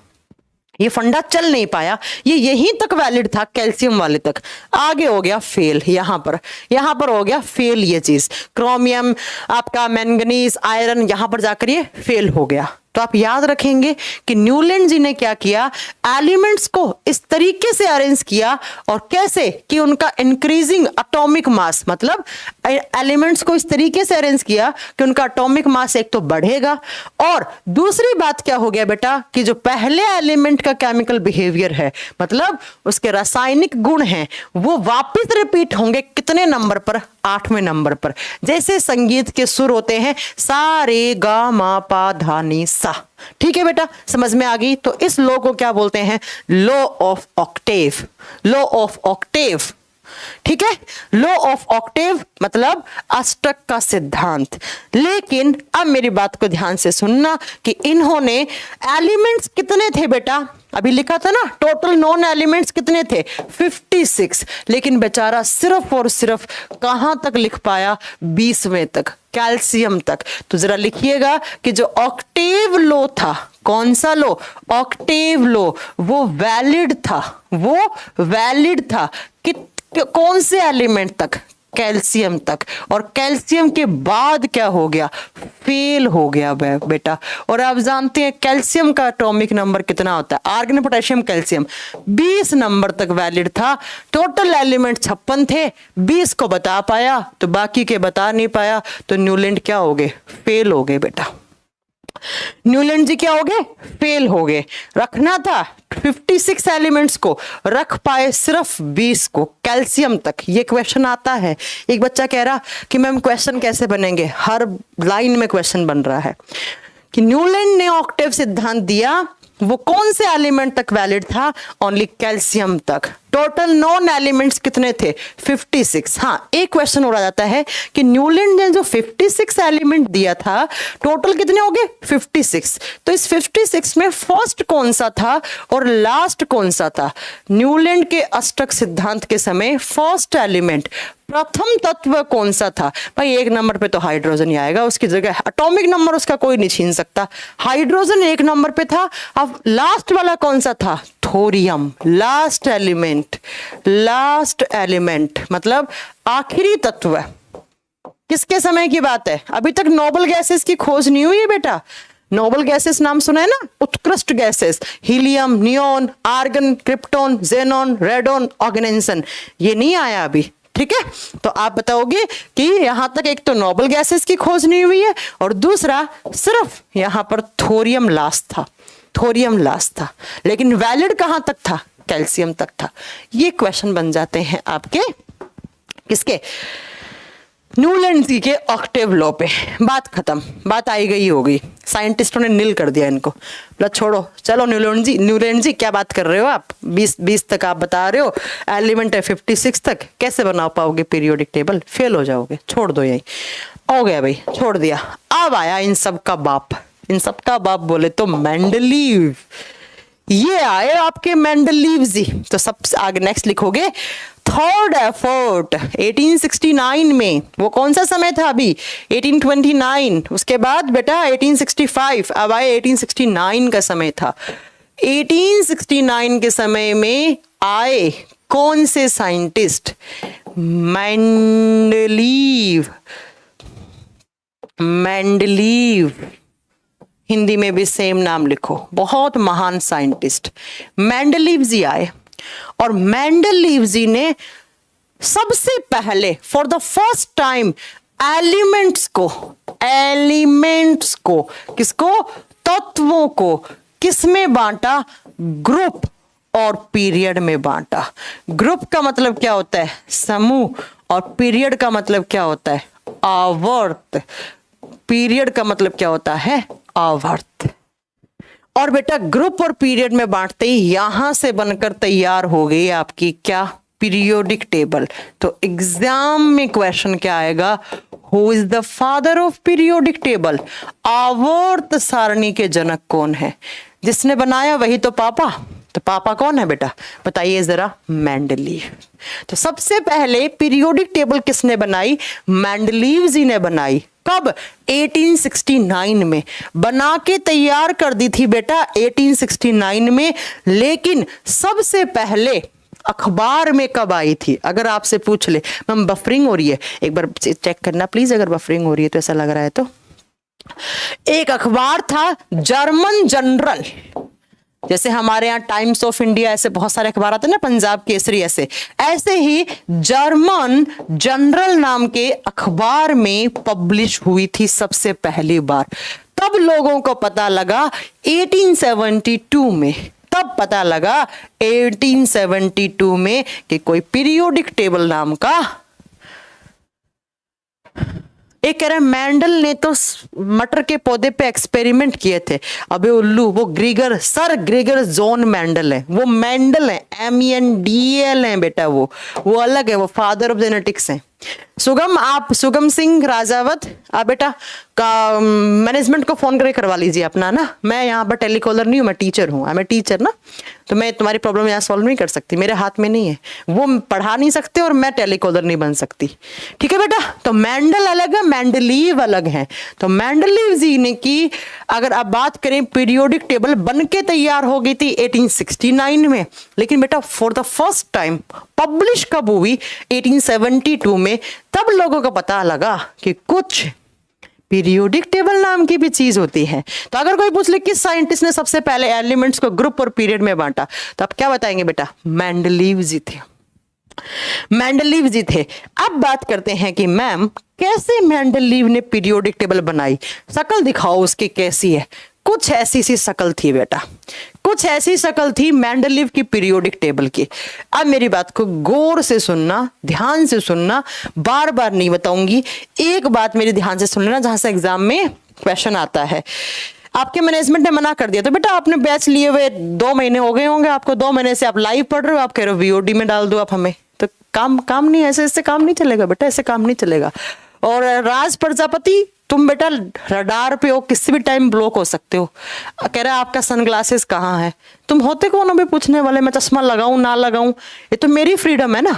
ये फंडा चल नहीं पाया। ये यहीं तक वैलिड था कैल्शियम वाले तक, आगे हो गया फेल। यहां पर हो गया फेल ये चीज, क्रोमियम आपका मैंगनीज आयरन यहां पर जाकर ये फेल हो गया। तो आप याद रखेंगे कि न्यूलैंड जी ने क्या किया, एलिमेंट्स को इस तरीके से अरेंज किया और कैसे कि उनका इंक्रीजिंग एटॉमिक मास, मतलब एलिमेंट्स को इस तरीके से अरेंज किया कि उनका एटॉमिक मास एक तो बढ़ेगा, और दूसरी बात क्या हो गया बेटा कि जो पहले एलिमेंट का केमिकल बिहेवियर है, मतलब उसके रासायनिक गुण हैं, वो वापस रिपीट होंगे कितने नंबर पर? 8वें नंबर पर। जैसे संगीत के सुर होते हैं सा रे गा मा पा धा नी सा। ठीक है बेटा, समझ में आ गई? तो इस लॉ को क्या बोलते हैं? Law of octave. Law of Octave, ठीक है, लॉ ऑफ ऑक्टेव मतलब अष्टक का सिद्धांत। लेकिन अब मेरी बात को ध्यान से सुनना कि इन्होंने एलिमेंट्स कितने थे बेटा? अभी लिखा था ना टोटल नॉन एलिमेंट्स कितने थे? 56। लेकिन बेचारा सिर्फ और सिर्फ कहां तक लिख पाया? 20वें तक, कैल्शियम तक। तो जरा लिखिएगा कि जो ऑक्टेव लॉ था, कौन सा लॉ? ऑक्टेव लॉ, वो वैलिड था। वो वैलिड था कि कौन से एलिमेंट तक? कैल्शियम तक, और कैल्शियम के बाद क्या हो गया, फेल हो गया बेटा। और आप जानते हैं कैल्शियम का एटॉमिक नंबर कितना होता है, आर्गन पोटेशियम कैल्शियम 20 नंबर तक वैलिड था। टोटल एलिमेंट 56 थे, 20 को बता पाया तो बाकी के बता नहीं पाया, तो न्यूलैंड क्या हो गए, फेल हो गए बेटा। न्यूलैंड जी क्या हो गए, फेल हो गए। रखना था 56 एलिमेंट्स को, रख पाए सिर्फ 20 को, कैल्शियम तक। ये क्वेश्चन आता है, एक बच्चा कह रहा कि मैम क्वेश्चन कैसे बनेंगे, हर लाइन में क्वेश्चन बन रहा है कि न्यूलैंड ने ऑक्टेव सिद्धांत दिया, वो कौन से एलिमेंट तक वैलिड था, ओनली कैल्शियम तक। टोटल नॉन एलिमेंट्स कितने थे, 56। हाँ, एक क्वेश्चन हो जाता है कि न्यूलैंड ने जो 56 एलिमेंट दिया था, टोटल कितने हो गए, 56। तो इस 56 में फर्स्ट कौन सा था और लास्ट कौन सा था। न्यूलैंड के अष्टक सिद्धांत के समय फर्स्ट एलिमेंट, प्रथम तत्व कौन सा था, भाई 1 नंबर पे तो हाइड्रोजन ही आएगा, उसकी जगह एटॉमिक नंबर उसका कोई नहीं छीन सकता, हाइड्रोजन 1 नंबर पे था। अब लास्ट वाला कौन सा था, थोरियम, लास्ट एलिमेंट मतलब आखिरी तत्व। किसके समय की बात है, अभी तक नोबल गैसेस की खोज नहीं हुई है बेटा। नोबल गैसेस नाम सुना है ना, उत्कृष्ट gases, helium, neon, argon, krypton, xenon, radon, oganesson, ये नहीं आया अभी। ठीक है, तो आप बताओगे कि यहां तक एक तो नोबल गैसेस की खोज नहीं हुई है, और दूसरा सिर्फ यहां पर थोरियम लास्ट था, थोरियम लास्ट था, लेकिन वैलिड कहां तक था, कैल्शियम तक था। ये क्वेश्चन बन जाते हैं आपके किसके, न्यूलैंड जी के ऑक्टेव लॉ पे। बात खत्म, बात आई गई होगी, साइंटिस्टों ने नील कर दिया इनको, बोला छोड़ो, चलो न्यूलैंड जी क्या बात कर रहे हो आप, 20 तक आप बता रहे हो, एलिमेंट है 56 तक, कैसे बना पाओगे पीरियोडिक टेबल, फेल हो जाओगे, छोड़ दो, यही हो गया भाई, छोड़ दिया। अब आया इन सब का बाप बोले तो मेंडलीव, ये आए आपके मेंडलीव जी। तो सबसे आगे नेक्स्ट लिखोगे थर्ड एफर्ट 1869 में, वो कौन सा समय था अभी, 1829, उसके बाद बेटा 1865, अब आए 1869 का समय था। 1869 के समय में आए कौन से साइंटिस्ट, मेंडलीव, हिंदी में भी सेम नाम लिखो, बहुत महान साइंटिस्ट मेंडलीव जी आए। और मेंडलीव जी ने सबसे पहले for the first time elements को किसको, तत्वों को किसमें बांटा, ग्रुप और पीरियड में बांटा। ग्रुप का मतलब क्या होता है, समूह, और पीरियड का मतलब क्या होता है, आवर्त। पीरियड का मतलब क्या होता है, आवर्त। और बेटा ग्रुप और पीरियड में बांटते ही यहां से बनकर तैयार हो गई आपकी क्या, पीरियोडिक टेबल। तो एग्जाम में क्वेश्चन क्या आएगा, who is the father of periodic table, आवर्त सारणी के जनक कौन है, जिसने बनाया वही तो पापा। तो पापा कौन है बेटा, बताइए जरा, मेंडलीव। तो सबसे पहले पीरियोडिक टेबल किसने बनाई, मेंडलीव जी ने बनाई। कब, 1869 में। बना के तैयार कर दी थी बेटा 1869 में, लेकिन सबसे पहले अखबार में कब आई थी, अगर आपसे पूछ ले, मैम बफरिंग हो रही है, एक बार चेक करना प्लीज, अगर बफरिंग हो रही है तो ऐसा लग रहा है तो। एक अखबार था जर्मन जनरल, जैसे हमारे यहाँ टाइम्स ऑफ इंडिया, ऐसे बहुत सारे अखबार आते हैं ना, पंजाब केसरी, ऐसे ही जर्मन जनरल नाम के अखबार में पब्लिश हुई थी सबसे पहली बार। तब लोगों को पता लगा 1872 में, तब पता लगा 1872 में कि कोई पीरियोडिक टेबल नाम का, एक कह रहे मेंडल ने तो मटर के पौधे पे एक्सपेरिमेंट किए थे। अबे उल्लू, वो सर ग्रेगर जॉन मेंडल है, वो मेंडल है, MENDL है बेटा, वो अलग है, वो फादर ऑफ जेनेटिक्स है। सुगम सिंह राजावत, आप बेटा का मैनेजमेंट को फोन करके करवा लीजिए अपना ना, मैं यहाँ पर टेलीकॉलर नहीं हूँ, मैं टीचर हूँ, मैं टीचर ना, तो मैं तुम्हारी प्रॉब्लम यहाँ सॉल्व नहीं कर सकती, मेरे हाथ में नहीं है, वो पढ़ा नहीं सकते और मैं टेलीकॉलर नहीं बन सकती। ठीक है बेटा, तो मेंडल अलग है, मेंडलीव अलग है। तो मेंडलीव जी ने की, अगर आप बात करें पीरियोडिक टेबल बन के तैयार हो गई थी 1869 में, लेकिन बेटा for the first time publish कब हुई, 1872 में, तब लोगों को पता लगा कि कुछ पीरियोडिक टेबल नाम की भी चीज होती है। तो अगर कोई पूछ ले किस साइंटिस्ट ने सबसे पहले एलिमेंट्स को ग्रुप और पीरियड में बांटा, तो आप क्या बताएंगे बेटा? मेंडलीव जी थे, मेंडलीव जी थे। अब बात करते हैं कि मैम कैसे मेंडलीव ने पीरियोडिक टेबल बनाई, शक्ल दिखाओ उसकी कैसी है। कुछ ऐसी सी शक्ल थी बेटा, कुछ ऐसी शक्ल थी मेंडलीव की पीरियोडिक टेबल की। अब मेरी बात को गौर से सुनना, ध्यान से सुनना, बार बार नहीं बताऊंगी, एक बात मेरी ध्यान से सुन लेना जहां से एग्जाम में क्वेश्चन आता है। आपके मैनेजमेंट ने मना कर दिया, तो बेटा आपने बैच लिए हुए 2 महीने हो गए होंगे आपको, 2 महीने से आप लाइव पढ़ रहे हो, आप कह रहे हो वीओडी में डाल दो आप हमें, तो काम नहीं, ऐसे इससे काम नहीं चलेगा बेटा, ऐसे काम नहीं चलेगा। और राज प्रजापति तुम बेटा रडार पे हो, किसी भी टाइम ब्लॉक हो सकते हो। कह रहा है आपका सनग्लासेस कहाँ है, तुम होते कौन हो भी पूछने वाले, मैं चश्मा लगाऊं ना लगाऊं, ये तो मेरी फ्रीडम है ना।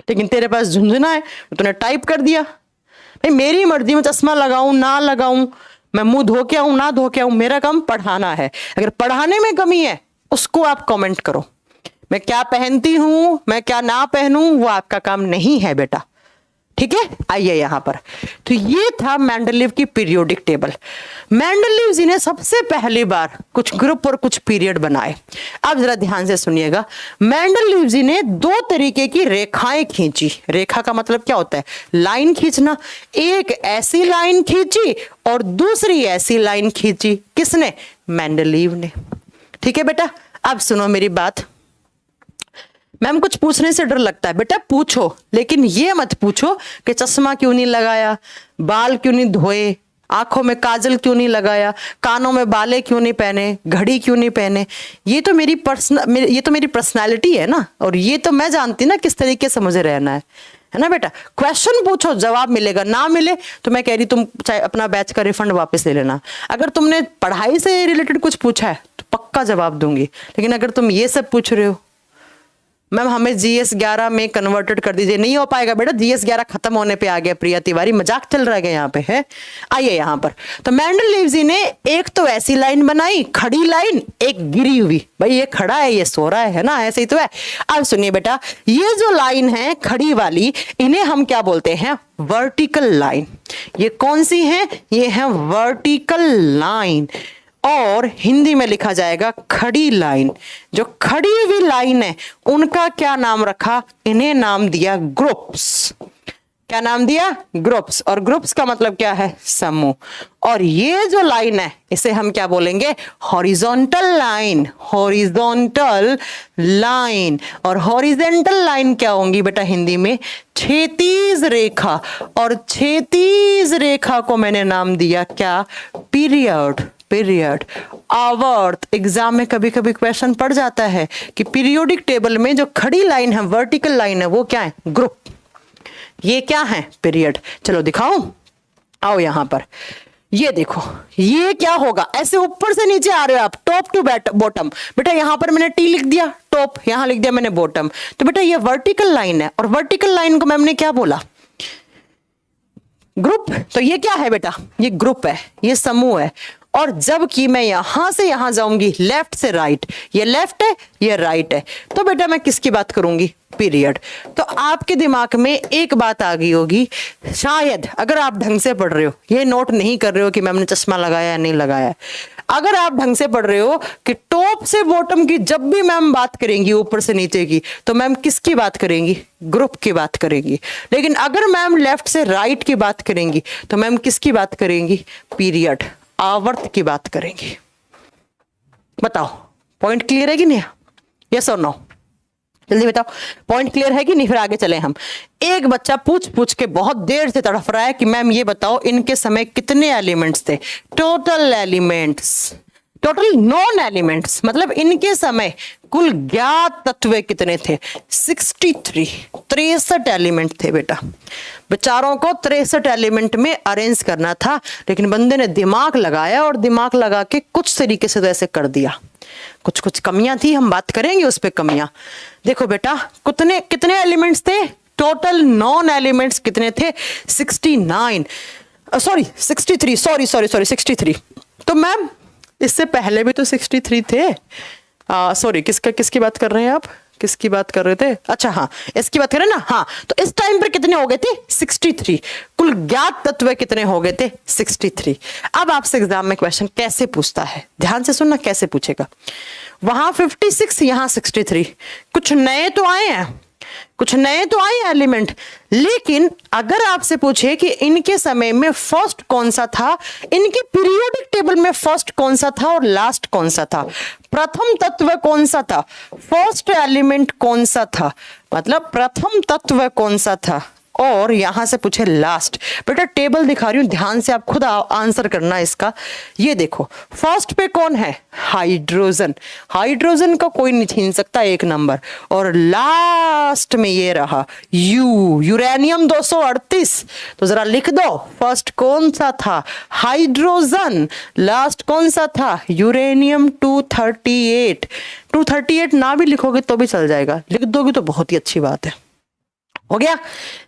लेकिन तेरे पास झुंझुना है, तूने टाइप कर दिया। भाई मेरी मर्जी, मैं चश्मा लगाऊं ना लगाऊं, मैं मुंह धो के आऊं ना धो के आऊं, मेरा काम पढ़ाना है। अगर पढ़ाने में कमी है उसको आप कमेंट करो। मैं क्या पहनती हूं, मैं क्या ना पहनूं, वो आपका काम नहीं है बेटा, ठीक है। आइए यहां पर, तो ये था मेंडलीव की पीरियोडिक टेबल। मेंडलीव जी ने सबसे पहली बार कुछ ग्रुप और कुछ पीरियड बनाए। अब जरा ध्यान से सुनिएगा, मेंडलीव जी ने 2 तरीके की रेखाएं खींची। रेखा का मतलब क्या होता है? लाइन खींचना। एक ऐसी लाइन खींची और दूसरी ऐसी लाइन खींची। किसने? मेंडलीव ने। ठीक है बेटा, अब सुनो मेरी बात। मैम कुछ पूछने से डर लगता है, बेटा पूछो, लेकिन ये मत पूछो कि चश्मा क्यों नहीं लगाया, बाल क्यों नहीं धोए, आंखों में काजल क्यों नहीं लगाया, कानों में बाले क्यों नहीं पहने, घड़ी क्यों नहीं पहने। ये तो मेरी पर्सनालिटी है ना, और ये तो मैं जानती ना किस तरीके से मुझे रहना है ना बेटा। क्वेश्चन पूछो, जवाब मिलेगा, ना मिले तो मैं कह रही तुम चाहे अपना बैच का रिफंड वापस ले लेना। अगर तुमने पढ़ाई से रिलेटेड कुछ पूछा है तो पक्का जवाब दूंगी, लेकिन अगर तुम ये सब पूछ रहे हो मैम हमें GS 11 में कन्वर्टेड कर दीजिए, नहीं हो पाएगा बेटा, GS 11 खत्म होने पे आ गया। प्रिया तिवारी मजाक चल रहा है यहाँ पे है। आइए यहाँ पर, तो मेंडलीव जी ने एक तो ऐसी लाइन बनाई खड़ी लाइन, एक गिरी हुई। भाई ये खड़ा है, ये सो रहा है ना, ऐसे ही तो है। अब सुनिए बेटा, ये जो लाइन है खड़ी वाली, इन्हें हम क्या बोलते हैं? Vertical line. ये कौन सी है? ये है वर्टिकल लाइन, और हिंदी में लिखा जाएगा खड़ी लाइन। जो खड़ी हुई लाइन है उनका क्या नाम रखा? इन्हें नाम दिया ग्रुप्स। क्या नाम दिया? ग्रुप्स। और ग्रुप्स का मतलब क्या है? समूह। और ये जो लाइन है इसे हम क्या बोलेंगे? Horizontal line. Horizontal line. और हॉरिजॉन्टल लाइन क्या होंगी बेटा हिंदी में? क्षैतिज रेखा। और क्षैतिज रेखा को मैंने नाम दिया क्या? पीरियड। पीरियड, आवर्त। एग्जाम में कभी कभी क्वेश्चन पड़ जाता है कि पीरियोडिक टेबल में जो खड़ी लाइन है, वर्टिकल लाइन है, वो क्या है? ग्रुप। ये क्या है? पीरियड। चलो दिखाऊं, आओ यहां पर, ये देखो, ये क्या होगा? ऐसे ऊपर से नीचे आ रहे हो आप, टॉप टू बॉटम। बेटा यहां पर मैंने टी लिख दिया टॉप, यहां लिख दिया मैंने बॉटम, तो बेटा ये वर्टिकल लाइन है। और वर्टिकल लाइन को मैम ने क्या बोला? ग्रुप। तो ये क्या है बेटा? ये ग्रुप है, ये समूह है। और जबकि मैं यहां से यहां जाऊंगी, लेफ्ट से राइट, ये लेफ्ट है ये राइट है, तो बेटा मैं किसकी बात करूंगी? पीरियड। तो आपके दिमाग में एक बात आ गई होगी, शायद अगर आप ढंग से पढ़ रहे हो, ये नोट नहीं कर रहे हो कि मैम ने चश्मा लगाया या नहीं लगाया, अगर आप ढंग से पढ़ रहे हो कि टॉप से बॉटम की जब भी मैम बात करेंगी ऊपर से नीचे की, तो मैम किसकी बात करेंगी? ग्रुप की बात करेंगी। लेकिन अगर मैम लेफ्ट से राइट की बात करेंगी तो मैम किसकी बात करेंगी? पीरियड, आवर्त की बात करेंगी। बताओ पॉइंट क्लियर है कि नहीं? यस और नो? जल्दी बताओ, पॉइंट क्लियर है कि नहीं? फिर आगे चले हम। एक बच्चा पूछ पूछ के बहुत देर से तड़फ रहा है कि मैम ये बताओ इनके समय कितने एलिमेंट्स थे? Total elements, total non elements, मतलब इनके समय कुल ज्ञात तत्व कितने थे? 63, 63 एलिमेंट थे बेटा। बेचारों को 63 एलिमेंट में अरेंज करना था, लेकिन बंदे ने दिमाग लगाया और दिमाग लगा के कुछ तरीके से तो ऐसे कर दिया। कुछ कुछ कमियां थी, हम बात करेंगे उस पे कमियां। देखो बेटा कितने एलिमेंट्स थे? टोटल नॉन एलिमेंट्स कितने थे? 63, सॉरी 63। तो मैम इससे पहले भी तो 63 थे। सॉरी किसकी बात कर रहे हैं आप? किसकी बात कर रहे थे? अच्छा हाँ, इसकी बात करें ना। हाँ, तो इस टाइम पर कितने हो गए थे? 63। कुल ज्ञात तत्व कितने हो गए थे? 63। अब आपसे एग्जाम में क्वेश्चन कैसे पूछता है, ध्यान से सुनना कैसे पूछेगा। वहां 56, यहां 63, कुछ नए तो आए हैं, कुछ नए तो आए एलिमेंट, लेकिन अगर आपसे पूछे कि इनके समय में फर्स्ट कौन सा था, इनके पीरियोडिक टेबल में फर्स्ट कौन सा था और लास्ट कौन सा था, प्रथम तत्व कौन सा था, फर्स्ट एलिमेंट कौन सा था, मतलब प्रथम तत्व कौन सा था, और यहां से पूछे लास्ट। बेटा टेबल दिखा रही हूं, ध्यान से आप खुद आंसर करना इसका। ये देखो फर्स्ट पे कौन है? हाइड्रोजन। हाइड्रोजन का कोई नहीं छीन सकता 1 नंबर। और लास्ट में ये रहा यूरेनियम 238। तो जरा लिख दो, फर्स्ट कौन सा था? हाइड्रोजन। लास्ट कौन सा था? यूरेनियम 238। 238 ना भी लिखोगे तो भी चल जाएगा, लिख दोगे तो बहुत ही अच्छी बात है। हो गया।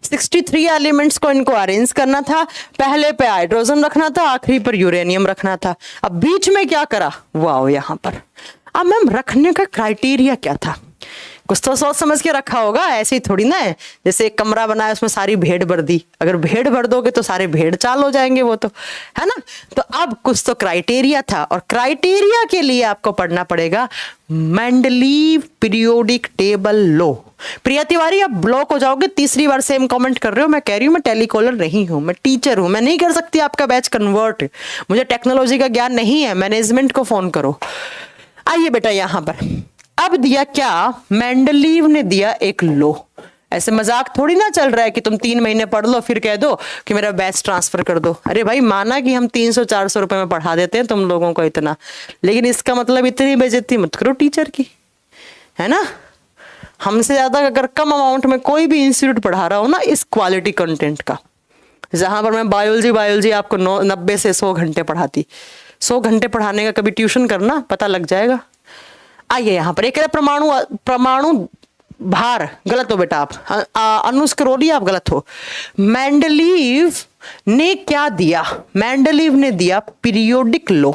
63 एलिमेंट्स को इनको अरेंज करना था, पहले पे हाइड्रोजन रखना था, आखिरी पर यूरेनियम रखना था। अब बीच में क्या करा? वाओ, यहां पर। अब मैम रखने का क्राइटेरिया क्या था? कुछ तो सोच समझ के रखा होगा, ऐसे ही थोड़ी ना है जैसे एक कमरा बनाया उसमें सारी भेड़ भर दी, अगर भेड़ भर दोगे तो सारे भेड़ चाल हो जाएंगे, वो तो है ना। तो अब कुछ तो क्राइटेरिया था, और क्राइटेरिया के लिए आपको पढ़ना पड़ेगा मेंडलीव पीरियोडिक टेबल लॉ। प्रिया तिवारी आप ब्लॉक हो जाओगे, तीसरी बार सेम कमेंट कर रहे हो। मैं कह रही हूं मैं टेलीकॉलर नहीं हूं, मैं टीचर हूं, मैं नहीं कर सकती आपका बैच कन्वर्ट, मुझे टेक्नोलॉजी का ज्ञान नहीं है, मैनेजमेंट को फोन करो। आइए बेटा यहां पर अब दिया क्या? मेंडलीव ने दिया एक लॉ। ऐसे मजाक थोड़ी ना चल रहा है कि तुम 3 महीने पढ़ लो फिर कह दो कि मेरा बैच ट्रांसफर कर दो। अरे भाई माना कि हम 300-400 रुपए में पढ़ा देते हैं तुम लोगों को इतना, लेकिन इसका मतलब इतनी बेइज्जती मत करो टीचर की, है ना। हमसे ज्यादा अगर कम अमाउंट में कोई भी इंस्टीट्यूट पढ़ा रहा हो ना इस क्वालिटी कंटेंट का, जहां पर मैं बायोलॉजी आपको 90 से 100 घंटे पढ़ाती, 100 घंटे पढ़ाने का कभी ट्यूशन करना, पता लग जाएगा। आइए यहां पर एक परमाणु भार, गलत हो बेटा आप, अनुस्क्रोली आप गलत हो। मेंडलीव ने क्या दिया? मेंडलीव ने दिया पीरियोडिक लॉ।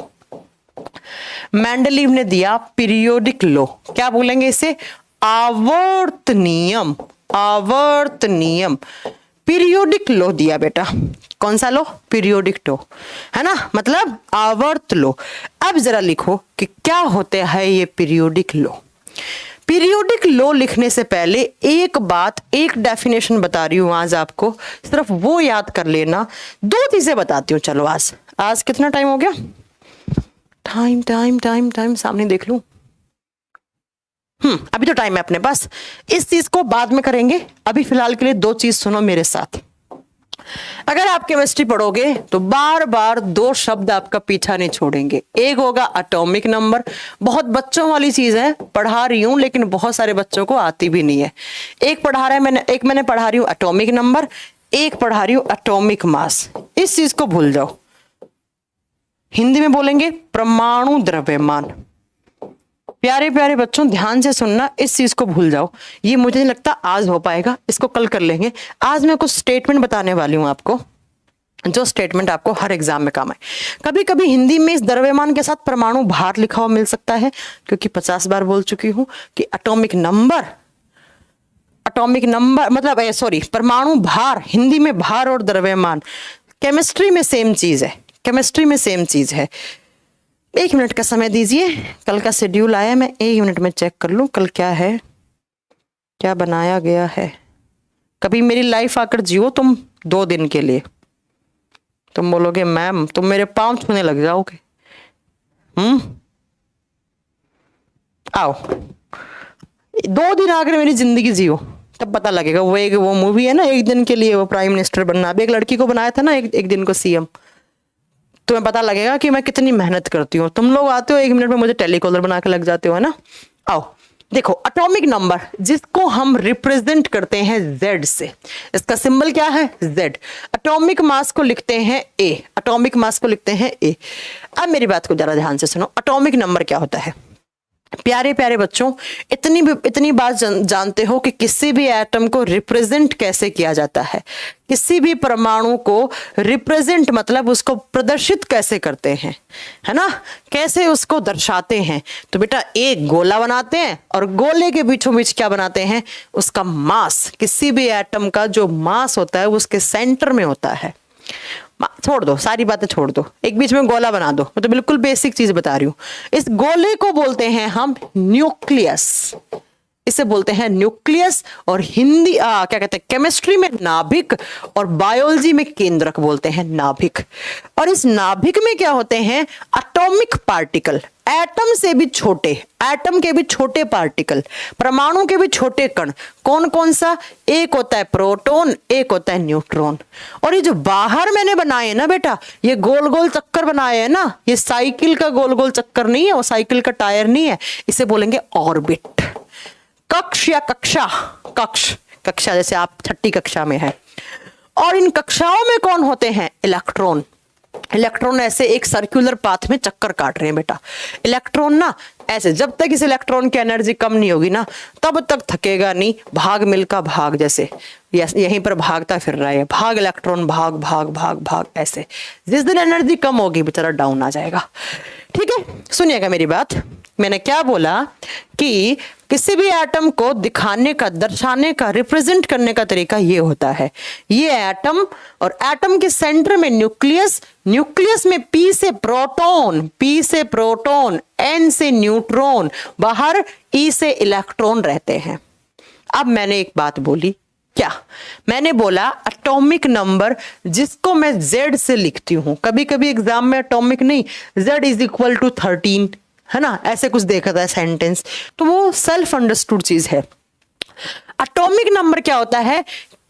मेंडलीव ने दिया पीरियोडिक लॉ, क्या बोलेंगे इसे? आवर्त नियम। आवर्त नियम, पीरियोडिक लॉ दिया बेटा। कौन सा लॉ? पीरियोडिक लॉ, है ना, मतलब आवर्त लॉ। अब जरा लिखो कि क्या होता है ये पीरियोडिक लॉ। पीरियोडिक लॉ लिखने से पहले एक बात, एक डेफिनेशन बता रही हूं आज आपको, सिर्फ वो याद कर लेना। 2 चीजें बताती हूँ। चलो आज कितना टाइम हो गया? टाइम टाइम टाइम टाइम सामने देख लूं। अभी तो टाइम है अपने पास, इस चीज को बाद में करेंगे। अभी फिलहाल के लिए 2 चीज सुनो मेरे साथ। अगर आप केमिस्ट्री पढ़ोगे तो बार बार 2 शब्द आपका पीछा नहीं छोड़ेंगे। एक होगा एटॉमिक नंबर, बहुत बच्चों वाली चीज है, पढ़ा रही हूं लेकिन बहुत सारे बच्चों को आती भी नहीं है। एक मैंने पढ़ा रही हूं एटॉमिक नंबर, एक पढ़ा रही हूं एटॉमिक मास। इस चीज को भूल जाओ, हिंदी में बोलेंगे परमाणु द्रव्यमान। प्यारे प्यारे बच्चों ध्यान से सुनना, इस चीज को भूल जाओ। ये मुझे नहीं लगता आज हो पाएगा, इसको कल कर लेंगे। आज मैं कुछ स्टेटमेंट बताने वाली हूं आपको, जो स्टेटमेंट आपको हर एग्जाम में काम आए। कभी कभी हिंदी में इस द्रव्यमान के साथ परमाणु भार लिखा हुआ मिल सकता है, क्योंकि 50 बार बोल चुकी हूं कि एटॉमिक नंबर मतलब सॉरी परमाणु भार, हिंदी में भार और द्रव्यमान केमिस्ट्री में सेम चीज है, केमिस्ट्री में सेम चीज है। 1 मिनट का समय दीजिए, कल का शेड्यूल आया, मैं 1 मिनट में चेक कर लूं कल क्या है, क्या बनाया गया है। कभी मेरी लाइफ आकर जियो तुम 2 दिन के लिए, तुम बोलोगे मैम तुम मेरे पांव छूने लग जाओगे। आओ 2 दिन आकर मेरी जिंदगी जियो, तब पता लगेगा। वो मूवी है ना एक दिन के लिए वो प्राइम मिनिस्टर बनना, अभी एक लड़की को बनाया था ना एक दिन को सीएम, तुम्हें पता लगेगा कि मैं कितनी मेहनत करती हूँ। तुम लोग आते हो 1 मिनट में मुझे टेलीकॉलर बना के लग जाते हो, है ना। आओ देखो एटॉमिक नंबर जिसको हम रिप्रेजेंट करते हैं Z से, इसका सिंबल क्या है? Z। एटॉमिक मास को लिखते हैं A, एटॉमिक मास को लिखते हैं A। अब मेरी बात को जरा ध्यान से सुनो, एटॉमिक नंबर क्या होता है? प्यारे प्यारे बच्चों, इतनी बात जानते हो कि किसी भी एटम को रिप्रेजेंट कैसे किया जाता है, किसी भी परमाणु को रिप्रेजेंट मतलब उसको प्रदर्शित कैसे करते हैं, है ना, कैसे उसको दर्शाते हैं। तो बेटा एक गोला बनाते हैं और गोले के बीचों बीच क्या बनाते हैं, उसका मास। किसी भी एटम का जो मास होता है वो उसके सेंटर में होता है। छोड़ दो, सारी बातें छोड़ दो, एक बीच में गोला बना दो। मैं तो बिल्कुल बेसिक चीज बता रही हूं। इस गोले को बोलते हैं हम न्यूक्लियस, इसे बोलते हैं न्यूक्लियस। और हिंदी क्या कहते हैं, केमिस्ट्री में नाभिक और बायोलॉजी में केंद्रक बोलते हैं नाभिक। और इस नाभिक में क्या होते हैं, एटॉमिक पार्टिकल, एटम से भी छोटे, एटम के भी छोटे पार्टिकल, परमाणु के भी छोटे कण। कौन कौन सा, एक होता है प्रोटॉन, एक होता है न्यूट्रॉन। और ये जो बाहर मैंने बनाए हैं ना बेटा, ये गोल गोल चक्कर बनाए हैं ना, ये साइकिल का गोल गोल चक्कर नहीं है, वो साइकिल का टायर नहीं है, इसे बोलेंगे ऑर्बिट। कक्ष या कक्षा, कक्षा जैसे आप छठी कक्षा में है। और इन कक्षाओं में कौन होते हैं, इलेक्ट्रॉन। इलेक्ट्रॉन ऐसे एक सर्कुलर पाथ में चक्कर काट रहे हैं बेटा। इलेक्ट्रॉन ना ऐसे, जब तक इस इलेक्ट्रॉन की एनर्जी कम नहीं होगी ना, तब तक थकेगा नहीं। भाग मिल्खा भाग जैसे यहीं पर भागता फिर रहा है, भाग इलेक्ट्रॉन भाग भाग भाग भाग ऐसे। जिस दिन एनर्जी कम होगी बेचारा डाउन आ जाएगा। ठीक है, सुनिएगा मेरी बात। मैंने क्या बोला कि किसी भी एटम को दिखाने का, दर्शाने का, रिप्रेजेंट करने का तरीका ये होता है। ये एटम, और एटम के सेंटर में न्यूक्लियस, न्यूक्लियस में P से प्रोटॉन, P से प्रोटॉन, N से न्यूट्रॉन, बाहर E से इलेक्ट्रॉन रहते हैं। अब मैंने एक बात बोली, क्या मैंने बोला, एटॉमिक नंबर जिसको मैं Z से लिखती हूं। कभी कभी एग्जाम में एटॉमिक नहीं, Z इज इक्वल टू 13, है ना, ऐसे कुछ देखा था सेंटेंस, तो वो सेल्फ अंडरस्टूड चीज है। एटॉमिक नंबर क्या होता है,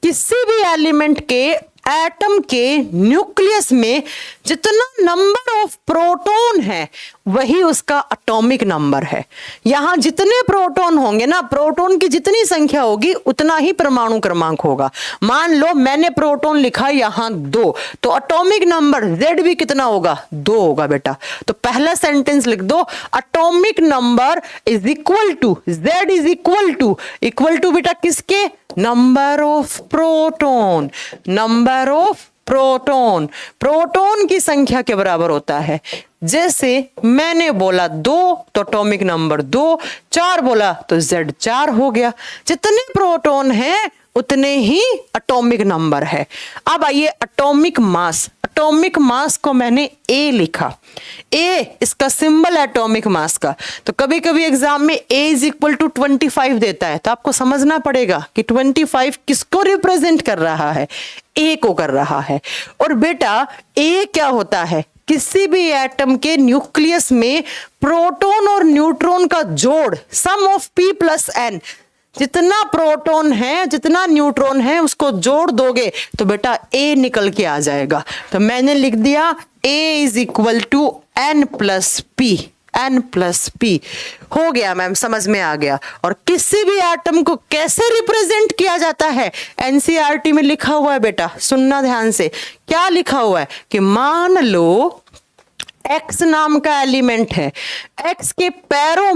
किसी भी एलिमेंट के, एटम के न्यूक्लियस में जितना नंबर ऑफ प्रोटॉन है वही उसका एटॉमिक नंबर है। यहां जितने प्रोटॉन होंगे ना, प्रोटॉन की जितनी संख्या होगी उतना ही परमाणु क्रमांक होगा। मान लो मैंने प्रोटॉन लिखा यहां 2, तो एटॉमिक नंबर Z भी कितना होगा, 2 होगा बेटा। तो पहला सेंटेंस लिख दो, atomic number is equal to, Z is equal to बेटा किसके, number of proton, number of proton, proton की संख्या के बराबर होता है। जैसे मैंने बोला 2 तो एटॉमिक नंबर 2, 4 बोला तो Z 4 हो गया। जितने प्रोटॉन हैं उतने ही एटॉमिक नंबर है। अब आइए एटॉमिक मास, एटॉमिक मास को मैंने A लिखा, A इसका सिंबल है एटॉमिक मास का। तो कभी कभी एग्जाम में A इज इक्वल टू 25 देता है, तो आपको समझना पड़ेगा कि 25 किसको रिप्रेजेंट कर रहा है, A को कर रहा है। और बेटा A क्या होता है, किसी भी एटम के न्यूक्लियस में प्रोटॉन और न्यूट्रॉन का जोड़, सम ऑफ P प्लस N, जितना प्रोटॉन है जितना न्यूट्रॉन है उसको जोड़ दोगे तो बेटा A निकल के आ जाएगा। तो मैंने लिख दिया A is equal to N plus P, N plus P हो गया मैम, समझ में आ गया। और किसी भी एटम को कैसे रिप्रेजेंट किया जाता है, एनसीईआरटी में लिखा हुआ है बेटा, सुनना ध्यान से। क्या लिखा हुआ है कि मान लो X नाम का एलिमेंट है, X के पैरों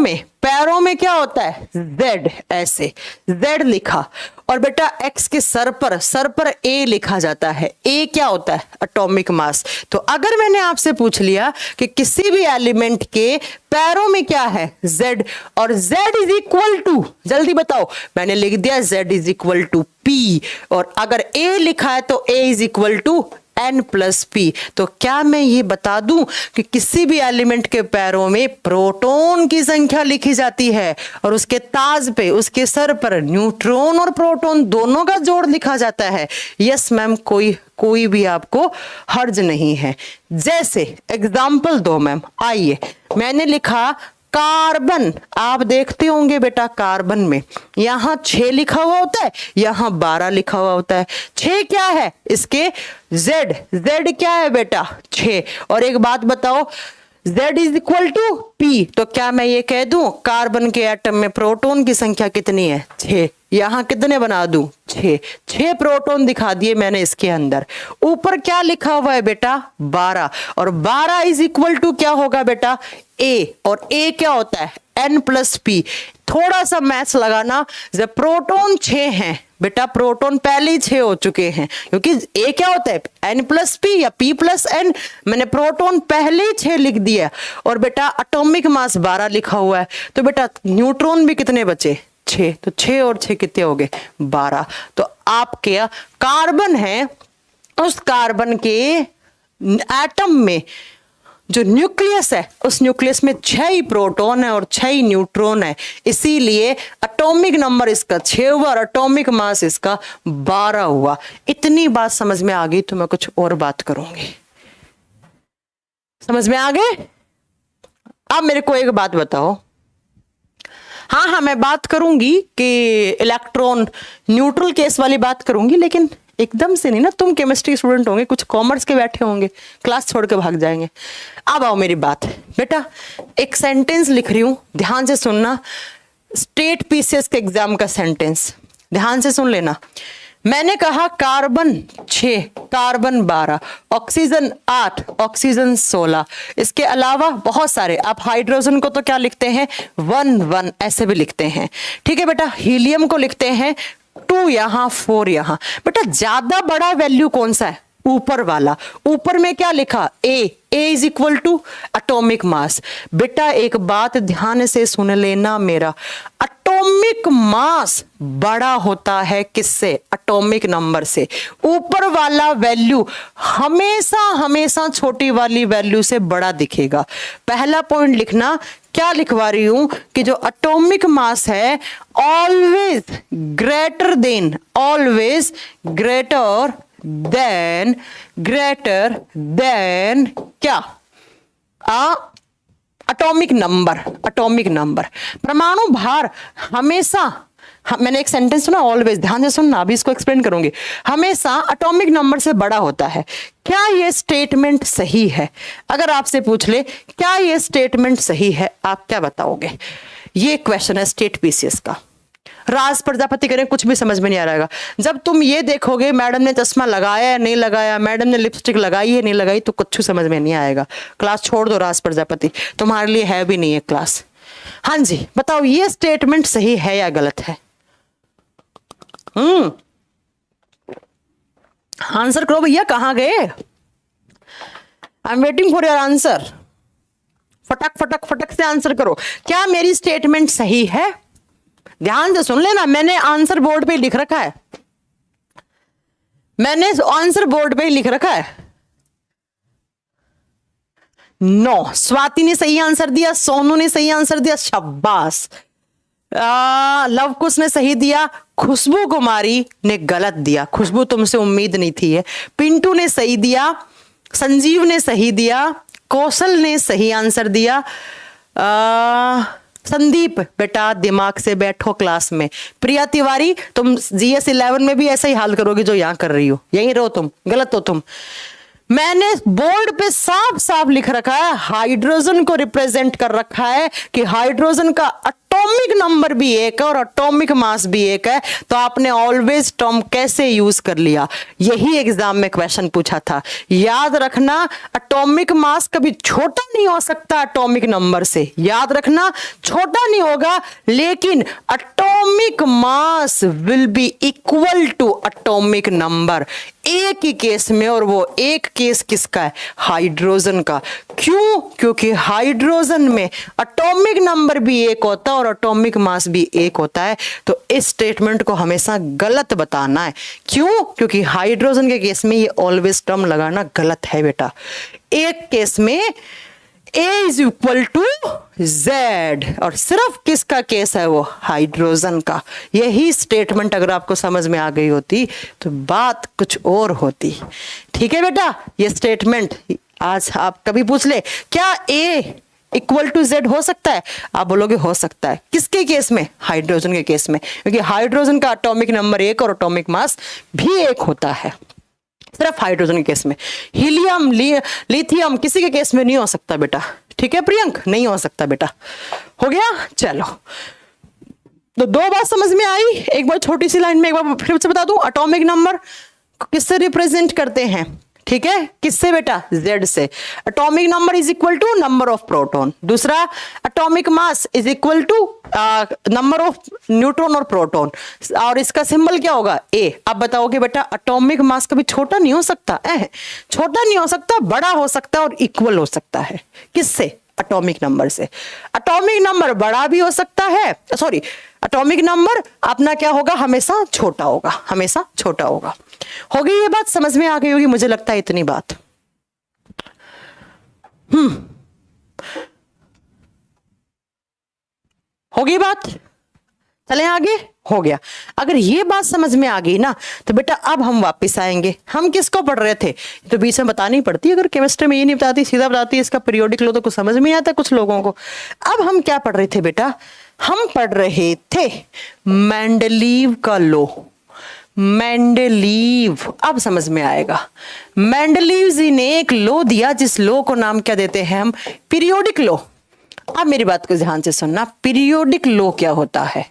में क्या होता है, Z, ऐसे Z लिखा। और बेटा X के सर पर A लिखा जाता है। A क्या होता है, एटॉमिक मास। तो अगर मैंने आपसे पूछ लिया कि किसी भी एलिमेंट के पैरों में क्या है, Z, और Z इज इक्वल टू, जल्दी बताओ, मैंने लिख दिया Z is equal to P, और अगर A लिखा है तो A is equal to N plus P। तो क्या मैं ये बता दूं कि किसी भी एलिमेंट के पैरों में प्रोटॉन की संख्या लिखी जाती है और उसके ताज पे, उसके सर पर न्यूट्रॉन और प्रोटॉन दोनों का जोड़ लिखा जाता है। यस मैम, कोई भी आपको हर्ज नहीं है। जैसे एग्जाम्पल दो मैम, आइए, मैंने लिखा कार्बन, आप देखते होंगे बेटा कार्बन में यहां 6 लिखा हुआ होता है, यहां 12 लिखा हुआ होता है। 6 क्या है, इसके Z क्या है बेटा, 6। और एक बात बताओ, Z is equal to P, तो क्या मैं ये कह दूं कार्बन के एटम में प्रोटॉन की संख्या कितनी है, 6। यहां कितने बना दूं, 6 प्रोटॉन दिखा दिए मैंने इसके अंदर। ऊपर क्या लिखा हुआ है बेटा, 12, और 12 इज इक्वल टू क्या होगा बेटा, A, और A क्या होता है, N+P। थोड़ा सा मैथ्स लगाना, जब प्रोटॉन 6 हैं बेटा, प्रोटॉन पहले ही 6 हो चुके हैं, क्योंकि A क्या होता है N+P या P+N, मैंने प्रोटॉन पहले ही 6 लिख दिया और बेटा एटॉमिक मास 12 लिखा हुआ है, तो बेटा न्यूट्रॉन भी कितने बचे 6, तो 6 और 6 कितने हो गए 12। तो आपके कार्बन है, उस कार्बन के एटम में जो न्यूक्लियस है, उस न्यूक्लियस में 6 ही प्रोटॉन है और 6 ही न्यूट्रॉन है, इसीलिए एटॉमिक नंबर इसका 6 हुआ और एटॉमिक मास इसका 12 हुआ। इतनी बात समझ में आ गई तो मैं कुछ और बात करूंगी। समझ में आ गए? अब मेरे को एक बात बताओ। हाँ, मैं बात करूंगी कि इलेक्ट्रॉन न्यूट्रल केस वाली बात करूंगी, लेकिन एकदम से नहीं ना, तुम केमिस्ट्री स्टूडेंट होंगे, कुछ कॉमर्स के बैठे होंगे, क्लास छोड़ के भाग जाएंगे। अब आओ मेरी बात बेटा, एक सेंटेंस लिख रही हूं, ध्यान से सुनना, स्टेट पीसीएस के एग्जाम का सेंटेंस, ध्यान से सुन लेना। मैंने कहा कार्बन 6, कार्बन 12, ऑक्सीजन 8, ऑक्सीजन 16, इसके अलावा बहुत सारे। आप हाइड्रोजन को तो क्या लिखते हैं 1 1 ऐसे भी लिखते हैं, ठीक है बेटा। हीलियम को लिखते हैं 2 यहां 4 यहां। बेटा ज्यादा बड़ा वैल्यू कौन सा है? ऊपर वाला। ऊपर में क्या लिखा? A is equal to atomic mass. बेटा एक बात ध्यान से सुन लेना मेरा, एटॉमिक मास बड़ा होता है किससे? एटॉमिक नंबर से। ऊपर वाला वैल्यू हमेशा हमेशा छोटी वाली वैल्यू से बड़ा दिखेगा। पहला पॉइंट लिखना, क्या लिखवा रही हूं कि जो एटॉमिक मास है always greater than, always greater than क्या? Atomic number, atomic number. परमाणु भार हमेशा, मैंने एक सेंटेंस सुना ऑलवेज, ध्यान से सुनना, अभी इसको एक्सप्लेन करूंगी, हमेशा एटॉमिक नंबर से बड़ा होता है। क्या ये स्टेटमेंट सही है? अगर आपसे पूछ ले क्या ये स्टेटमेंट सही है, आप क्या बताओगे? ये क्वेश्चन है स्टेट पीसीएस का। राज प्रजापति करें, कुछ भी समझ में नहीं आ रहा। जब तुम ये देखोगे मैडम ने चश्मा लगाया है नहीं लगाया, मैडम ने लिपस्टिक लगाई है नहीं लगाई, तो कुछ समझ में नहीं आएगा। क्लास छोड़ दो राज प्रजापति, तुम्हारे लिए है भी नहीं है क्लास। हाँ जी बताओ, ये स्टेटमेंट सही है या गलत है? आंसर करो भैया, कहां गए? I am waiting for your answer. फटक फटक फटक से आंसर करो। क्या मेरी स्टेटमेंट सही है? ध्यान से सुन लेना, मैंने आंसर बोर्ड पे लिख रखा है, मैंने आंसर बोर्ड पे लिख रखा है। नो, स्वाति ने सही आंसर दिया, सोनू ने सही आंसर दिया, शाबाश। लव कुश ने सही दिया, खुशबू कुमारी ने गलत दिया, खुशबू तुमसे उम्मीद नहीं थी है। पिंटू ने सही दिया, संजीव ने सही दिया, कौशल ने सही आंसर दिया। संदीप बेटा दिमाग से बैठो क्लास में। प्रिया तिवारी तुम GS 11 में भी ऐसा ही हाल करोगे जो यहां कर रही हो, यहीं रहो तुम, गलत हो तुम। मैंने बोर्ड पे साफ साफ लिख रखा है, हाइड्रोजन को रिप्रेजेंट कर रखा है कि हाइड्रोजन का एटॉमिक नंबर भी एक है और एटॉमिक मास भी एक है। तो आपने ऑलवेज टर्म कैसे यूज कर लिया, यही एग्जाम में क्वेश्चन पूछा था। याद रखना, एटॉमिक मास कभी छोटा नहीं हो सकता एटॉमिक नंबर से, याद रखना छोटा नहीं होगा, लेकिन atomic mass will be equal to atomic number, एक ही केस में। और वो एक केस किसका है? हाइड्रोजन का। क्यों? क्योंकि हाइड्रोजन में एटॉमिक नंबर भी एक होता है और एटॉमिक मास भी एक होता है। तो इस स्टेटमेंट को हमेशा गलत बताना है। क्यों? क्योंकि हाइड्रोजन के केस में ये ऑलवेज टर्म लगाना गलत है बेटा। एक केस में A is equal to Z, और सिर्फ किसका केस है? वो हाइड्रोजन का। यही स्टेटमेंट अगर आपको समझ में आ गई होती तो बात कुछ और होती। ठीक है बेटा, ये स्टेटमेंट आज आप कभी पूछ ले क्या A इक्वल टू Z हो सकता है, आप बोलोगे हो सकता है। किसके केस में? हाइड्रोजन के केस में, क्योंकि हाइड्रोजन का एटॉमिक नंबर 1 और एटॉमिक मास भी 1 होता है, सिर्फ हाइड्रोजन के केस में। हीलियम लिथियम किसी के केस में नहीं हो सकता बेटा। ठीक है प्रियंक, नहीं हो सकता बेटा। हो गया? चलो, तो 2 बात समझ में आई। एक बार छोटी सी लाइन में एक बार फिर से बता दूं, एटॉमिक नंबर किससे रिप्रेजेंट करते हैं? ठीक है, किससे बेटा, Z से। Atomic number is equal to number of proton. दूसरा, atomic mass is equal to number of neutron और प्रोटॉन, और इसका सिंबल क्या होगा, A। अब बताओगे बेटा एटॉमिक मास कभी छोटा नहीं हो सकता, छोटा नहीं हो सकता, बड़ा हो सकता है और इक्वल हो सकता है, किससे, एटॉमिक नंबर से। एटॉमिक नंबर बड़ा भी हो सकता है, सॉरी, एटॉमिक नंबर अपना क्या होगा, हमेशा छोटा होगा, हमेशा छोटा होगा। हो गई ये बात, समझ में आ गई होगी मुझे लगता है इतनी बात। हो गई बात, चले आगे, हो गया। अगर ये बात समझ में आ गई ना तो बेटा अब हम वापस आएंगे। हम किसको पढ़ रहे थे, तो बीच में बतानी पड़ती, अगर केमिस्ट्री में ये नहीं बताती सीधा बताती इसका पीरियोडिक लो तो कुछ समझ में नहीं आता कुछ लोगों को। अब हम क्या पढ़ रहे थे बेटा, हम पढ़ रहे थे मेंडलीव का लो। मेंडलीव, अब समझ में आएगा। मेंडलीव जी ने एक लो दिया जिस लो को नाम क्या देते हैं हम, पीरियोडिक लो। अब मेरी बात को ध्यान से सुनना, पीरियोडिक लो क्या होता है,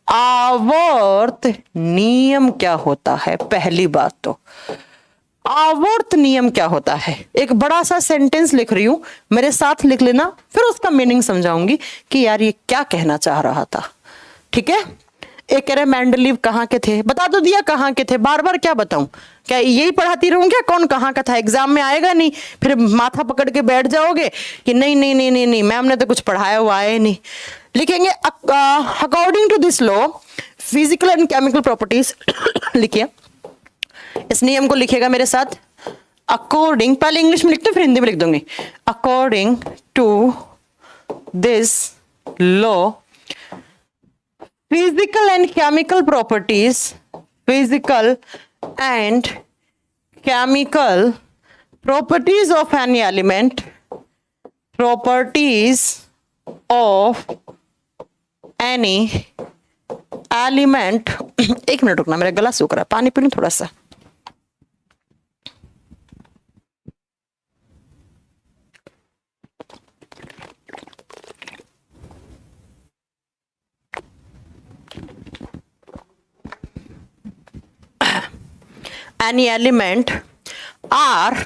आवर्त नियम क्या होता है। पहली बात तो आवर्त नियम क्या होता है, एक बड़ा सा सेंटेंस लिख रही हूं, मेरे साथ लिख लेना, फिर उसका मीनिंग समझाऊंगी कि यार ये क्या कहना चाह रहा था। ठीक है, एक कह रहे मेंडलीव कहाँ के थे, बता तो दिया कहाँ के थे, बार बार क्या बताऊं, क्या यही पढ़ाती रहूं क्या, कौन कहाँ का था, एग्जाम में आएगा नहीं, फिर माथा पकड़ के बैठ जाओगे कि नहीं नहीं नहीं नहीं नहीं मैम ने तो कुछ पढ़ाया हुआ है नहीं। लिखेंगे according to this law physical and chemical properties लिखिए, इस नियम को लिखिएगा मेरे साथ। अकॉर्डिंग, पहले इंग्लिश में लिखते फिर हिंदी में लिख दूंगी। According to this law physical and chemical properties, physical and chemical properties of any element, properties of any element एक मिनट रुकना, मेरा गला सूख रहा है, पानी पी लूं थोड़ा सा। Any element are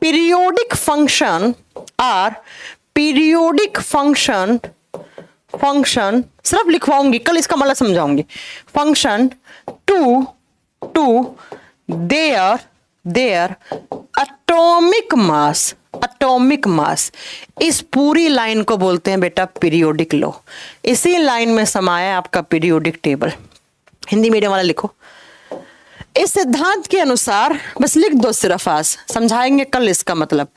periodic function, सिर्फ लिखवाऊंगी, कल इसका मतलब समझाऊंगी। Function to their atomic mass. इस पूरी लाइन को बोलते हैं बेटा पीरियोडिक लॉ। इसी लाइन में समाया आपका पीरियोडिक टेबल। हिंदी मीडियम वाला लिखो। इस सिद्धांत के अनुसार, बस लिख दो सिर्फ, आज समझाएंगे कल इसका मतलब।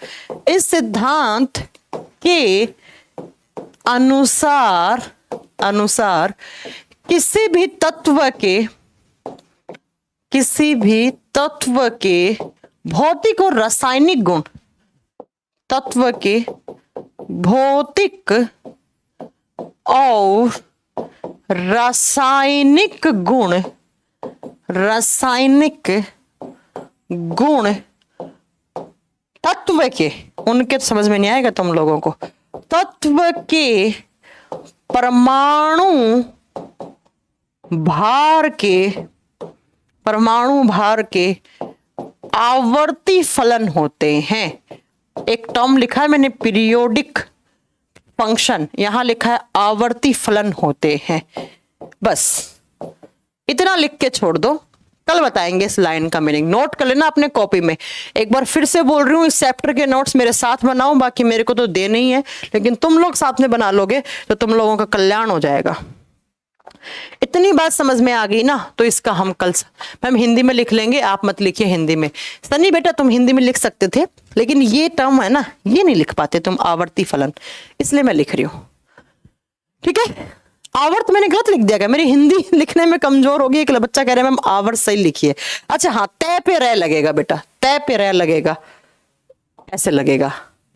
इस सिद्धांत के अनुसार किसी भी तत्व के भौतिक और रासायनिक गुण, तत्व के भौतिक और रासायनिक गुण तत्व के, उनके तो समझ में नहीं आएगा तुम लोगों को, तत्व के परमाणु भार के आवर्ती फलन होते हैं। एक टर्म लिखा है मैंने पीरियोडिक फंक्शन, यहां लिखा है आवर्ती फलन होते हैं। बस इतना लिख के छोड़ दो, कल बताएंगे इस लाइन का मीनिंग। नोट कर लेना अपने कॉपी में। एक बार फिर से बोल रही हूँ, इस चैप्टर के नोट्स मेरे साथ बनाओ, बाकी मेरे को तो देने ही है, लेकिन तुम लोग साथ में बना लोगे तो तुम लोगों का कल्याण हो जाएगा। इतनी बात समझ में आ गई ना, तो इसका हम कल मैम हिंदी में लिख लेंगे, आप मत लिखिए हिंदी में। सनी बेटा तुम हिंदी में लिख सकते थे, लेकिन ये टर्म है ना, ये नहीं लिख पाते तुम, आवर्ती फलन, इसलिए मैं लिख रही हूं। ठीक है, आवर्त मैंने गलत लिख दिया, मेरी हिंदी लिखने में कमजोर होगी। एक बच्चा कह रहा है मैम आवर्त सही लिखिए। अच्छा हाँ, तय पे रह लगेगा बेटा, तय पे रह लगेगा, ऐसे लगेगा।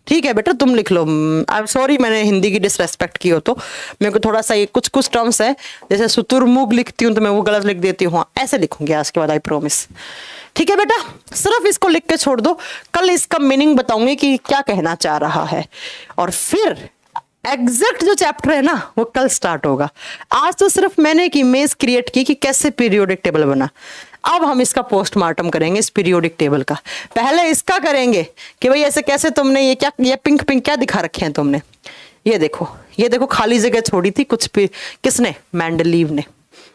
ठीक है बेटा, तुम लिख लो। आई एम सॉरी मैंने हिंदी की डिसरेस्पेक्ट की हो तो। मेरे को थोड़ा सा ये कुछ टर्म्स है, जैसे शुतुरमुर्ग लिखती हूँ तो मैं वो गलत लिख देती हूँ, ऐसे लिखूंगी आज के बाद, आई प्रॉमिस। ठीक है बेटा, सिर्फ इसको लिख के छोड़ दो, कल इसका मीनिंग बताऊंगी कि क्या कहना चाह रहा है, और फिर एग्जैक्ट जो चैप्टर है ना वो कल स्टार्ट होगा। आज तो सिर्फ मैंने एक इमेज क्रिएट की कि कैसे पीरियोडिक टेबल बना। अब हम इसका पोस्टमार्टम करेंगे इस पीरियोडिक टेबल का। पहले इसका करेंगे कि भाई ऐसे कैसे तुमने ये क्या, ये पिंक पिंक क्या दिखा रखे हैं तुमने, ये देखो खाली जगह छोड़ी थी कुछ भी, किसने, मेंडलीव ने।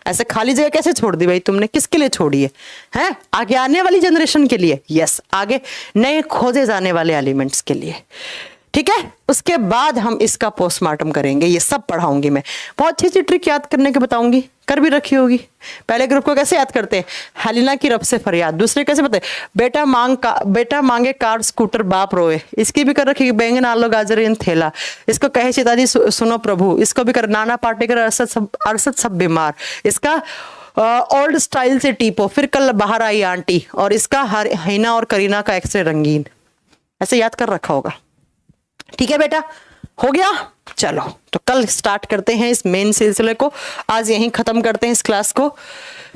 ऐसे खाली जगह कैसे छोड़ दी भाई तुमने, किसके लिए छोड़ी है, हैं? आगे आने वाली जनरेशन के लिए, यस, आगे नए खोजे जाने वाले एलिमेंट्स के लिए, ठीक है। उसके बाद हम इसका पोस्टमार्टम करेंगे, ये सब पढ़ाऊंगी मैं। बहुत अच्छी अच्छी ट्रिक याद करने के बताऊंगी, कर भी रखी होगी। पहले ग्रुप को कैसे याद करते हैं, हेलिना की रब से फरियाद। दूसरे कैसे बताए, बेटा मांगे कार स्कूटर बाप रोए। इसकी भी कर रखी, बैंगन आलू गाजर इन थेला। इसको कहे सीताजी सुनो प्रभु। इसको भी कर, नाना पाटेकर अरसद सब बीमार। इसका ओल्ड स्टाइल से टीपो, फिर कल बाहर आई आंटी। और इसका हिना और करीना का एक्सरे रंगीन। ऐसे याद कर रखा होगा, ठीक है बेटा, हो गया। चलो तो कल स्टार्ट करते हैं इस मेन सिलसिले को, आज यहीं खत्म करते हैं इस क्लास को।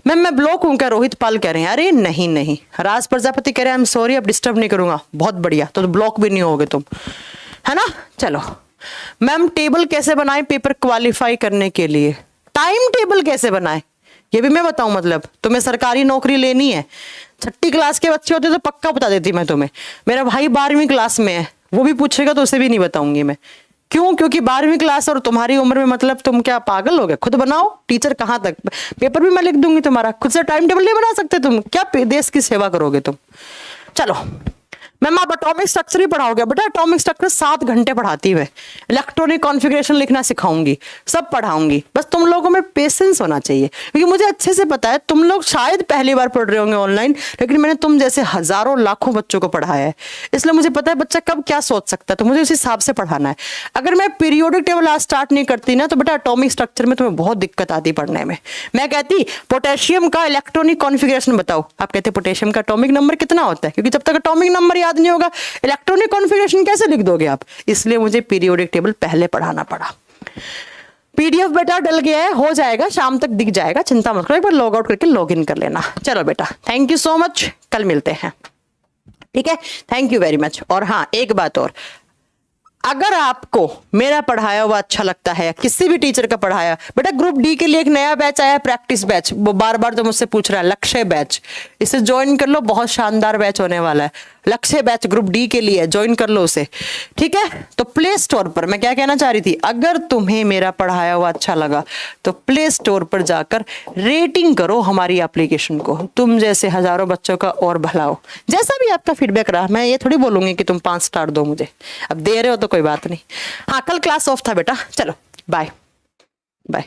मैम मैं ब्लॉक हूं क्या, रोहित पाल कह रहे हैं। अरे नहीं, राज प्रजापति कह रहे हैं आई एम सॉरी, अब डिस्टर्ब नहीं करूंगा। बहुत बढ़िया, तो ब्लॉक भी नहीं होगे तुम, है ना। चलो मैम टेबल कैसे बनाए पेपर क्वालिफाई करने के लिए, टाइम टेबल कैसे बनाए ये भी मैं बताऊं। मतलब तुम्हें सरकारी नौकरी लेनी है, 6ठी क्लास के बच्चे होते तो पक्का बता देती मैं तुम्हें। मेरा भाई 12वीं क्लास में है, वो भी पूछेगा तो उसे भी नहीं बताऊंगी मैं। क्यों, क्योंकि 12वीं क्लास और तुम्हारी उम्र में मतलब तुम क्या पागल हो गए। खुद बनाओ, टीचर कहाँ तक, पेपर भी मैं लिख दूंगी तुम्हारा। खुद से टाइम टेबल नहीं बना सकते तुम, क्या देश की सेवा करोगे तुम। चलो मैम आप एटॉमिक स्ट्रक्चर ही पढ़ाओगे। बेटा एटॉमिक स्ट्रक्चर 7 घंटे पढ़ाती है। इलेक्ट्रॉनिक कॉन्फ़िगरेशन लिखना सिखाऊंगी, सब पढ़ाऊंगी। बस तुम लोगों में पेशेंस होना चाहिए, क्योंकि मुझे अच्छे से पता है तुम लोग शायद पहली बार पढ़ रहे होंगे ऑनलाइन, लेकिन मैंने तुम जैसे हजारों लाखों बच्चों को पढ़ाया है, इसलिए मुझे पता है बच्चा कब क्या सोच सकता है, तो मुझे उस हिसाब से पढ़ाना है। अगर मैं पीरियोडिक टेबल आज स्टार्ट नहीं करती ना, तो बेटा एटॉमिक स्ट्रक्चर में तुम्हें बहुत दिक्कत आती पढ़ने में। मैं कहती पोटेशियम का इलेक्ट्रॉनिक कॉन्फ़िगरेशन बताओ, आप कहते पोटेशियम का एटॉमिक नंबर कितना होता है, क्योंकि जब तक एटॉमिक नंबर याद नहीं होगा इलेक्ट्रॉनिक कॉन्फ़िगरेशन कैसे लिख दोगे आप। इसलिए मुझे पीरियोडिक टेबल पहले पढ़ाना पड़ा। पीडीएफ बेटा डल गया है, हो जाएगा, शाम तक दिख जाएगा, चिंता मत करो, एक बार लॉग आउट करके लॉग इन कर लेना। चलो बेटा थैंक यू सो मच, कल मिलते हैं, ठीक है, थैंक यू वेरी मच। और हाँ एक बात और, अगर आपको मेरा पढ़ाया हुआ अच्छा लगता है, किसी भी टीचर का पढ़ाया, बेटा ग्रुप डी के लिए एक नया बैच आया, प्रैक्टिस बैच, वो बार बार जो मुझसे पूछ रहा है, लक्ष्य बैच, इसे ज्वाइन कर लो, बहुत शानदार बैच होने वाला है। लक्ष्य बैच ग्रुप डी के लिए, ज्वाइन कर लो उसे, ठीक है। तो प्ले स्टोर पर, मैं क्या कहना चाह रही थी, अगर तुम्हें मेरा पढ़ाया हुआ अच्छा लगा तो प्ले स्टोर पर जाकर रेटिंग करो हमारी एप्लीकेशन को। तुम जैसे हजारों बच्चों का और भला हो। जैसा भी आपका फीडबैक रहा, मैं ये थोड़ी बोलूंगी कि तुम 5 स्टार दो मुझे, अब दे रहे हो तो कोई बात नहीं। हाँ कल क्लास ऑफ था बेटा, चलो बाय बाय।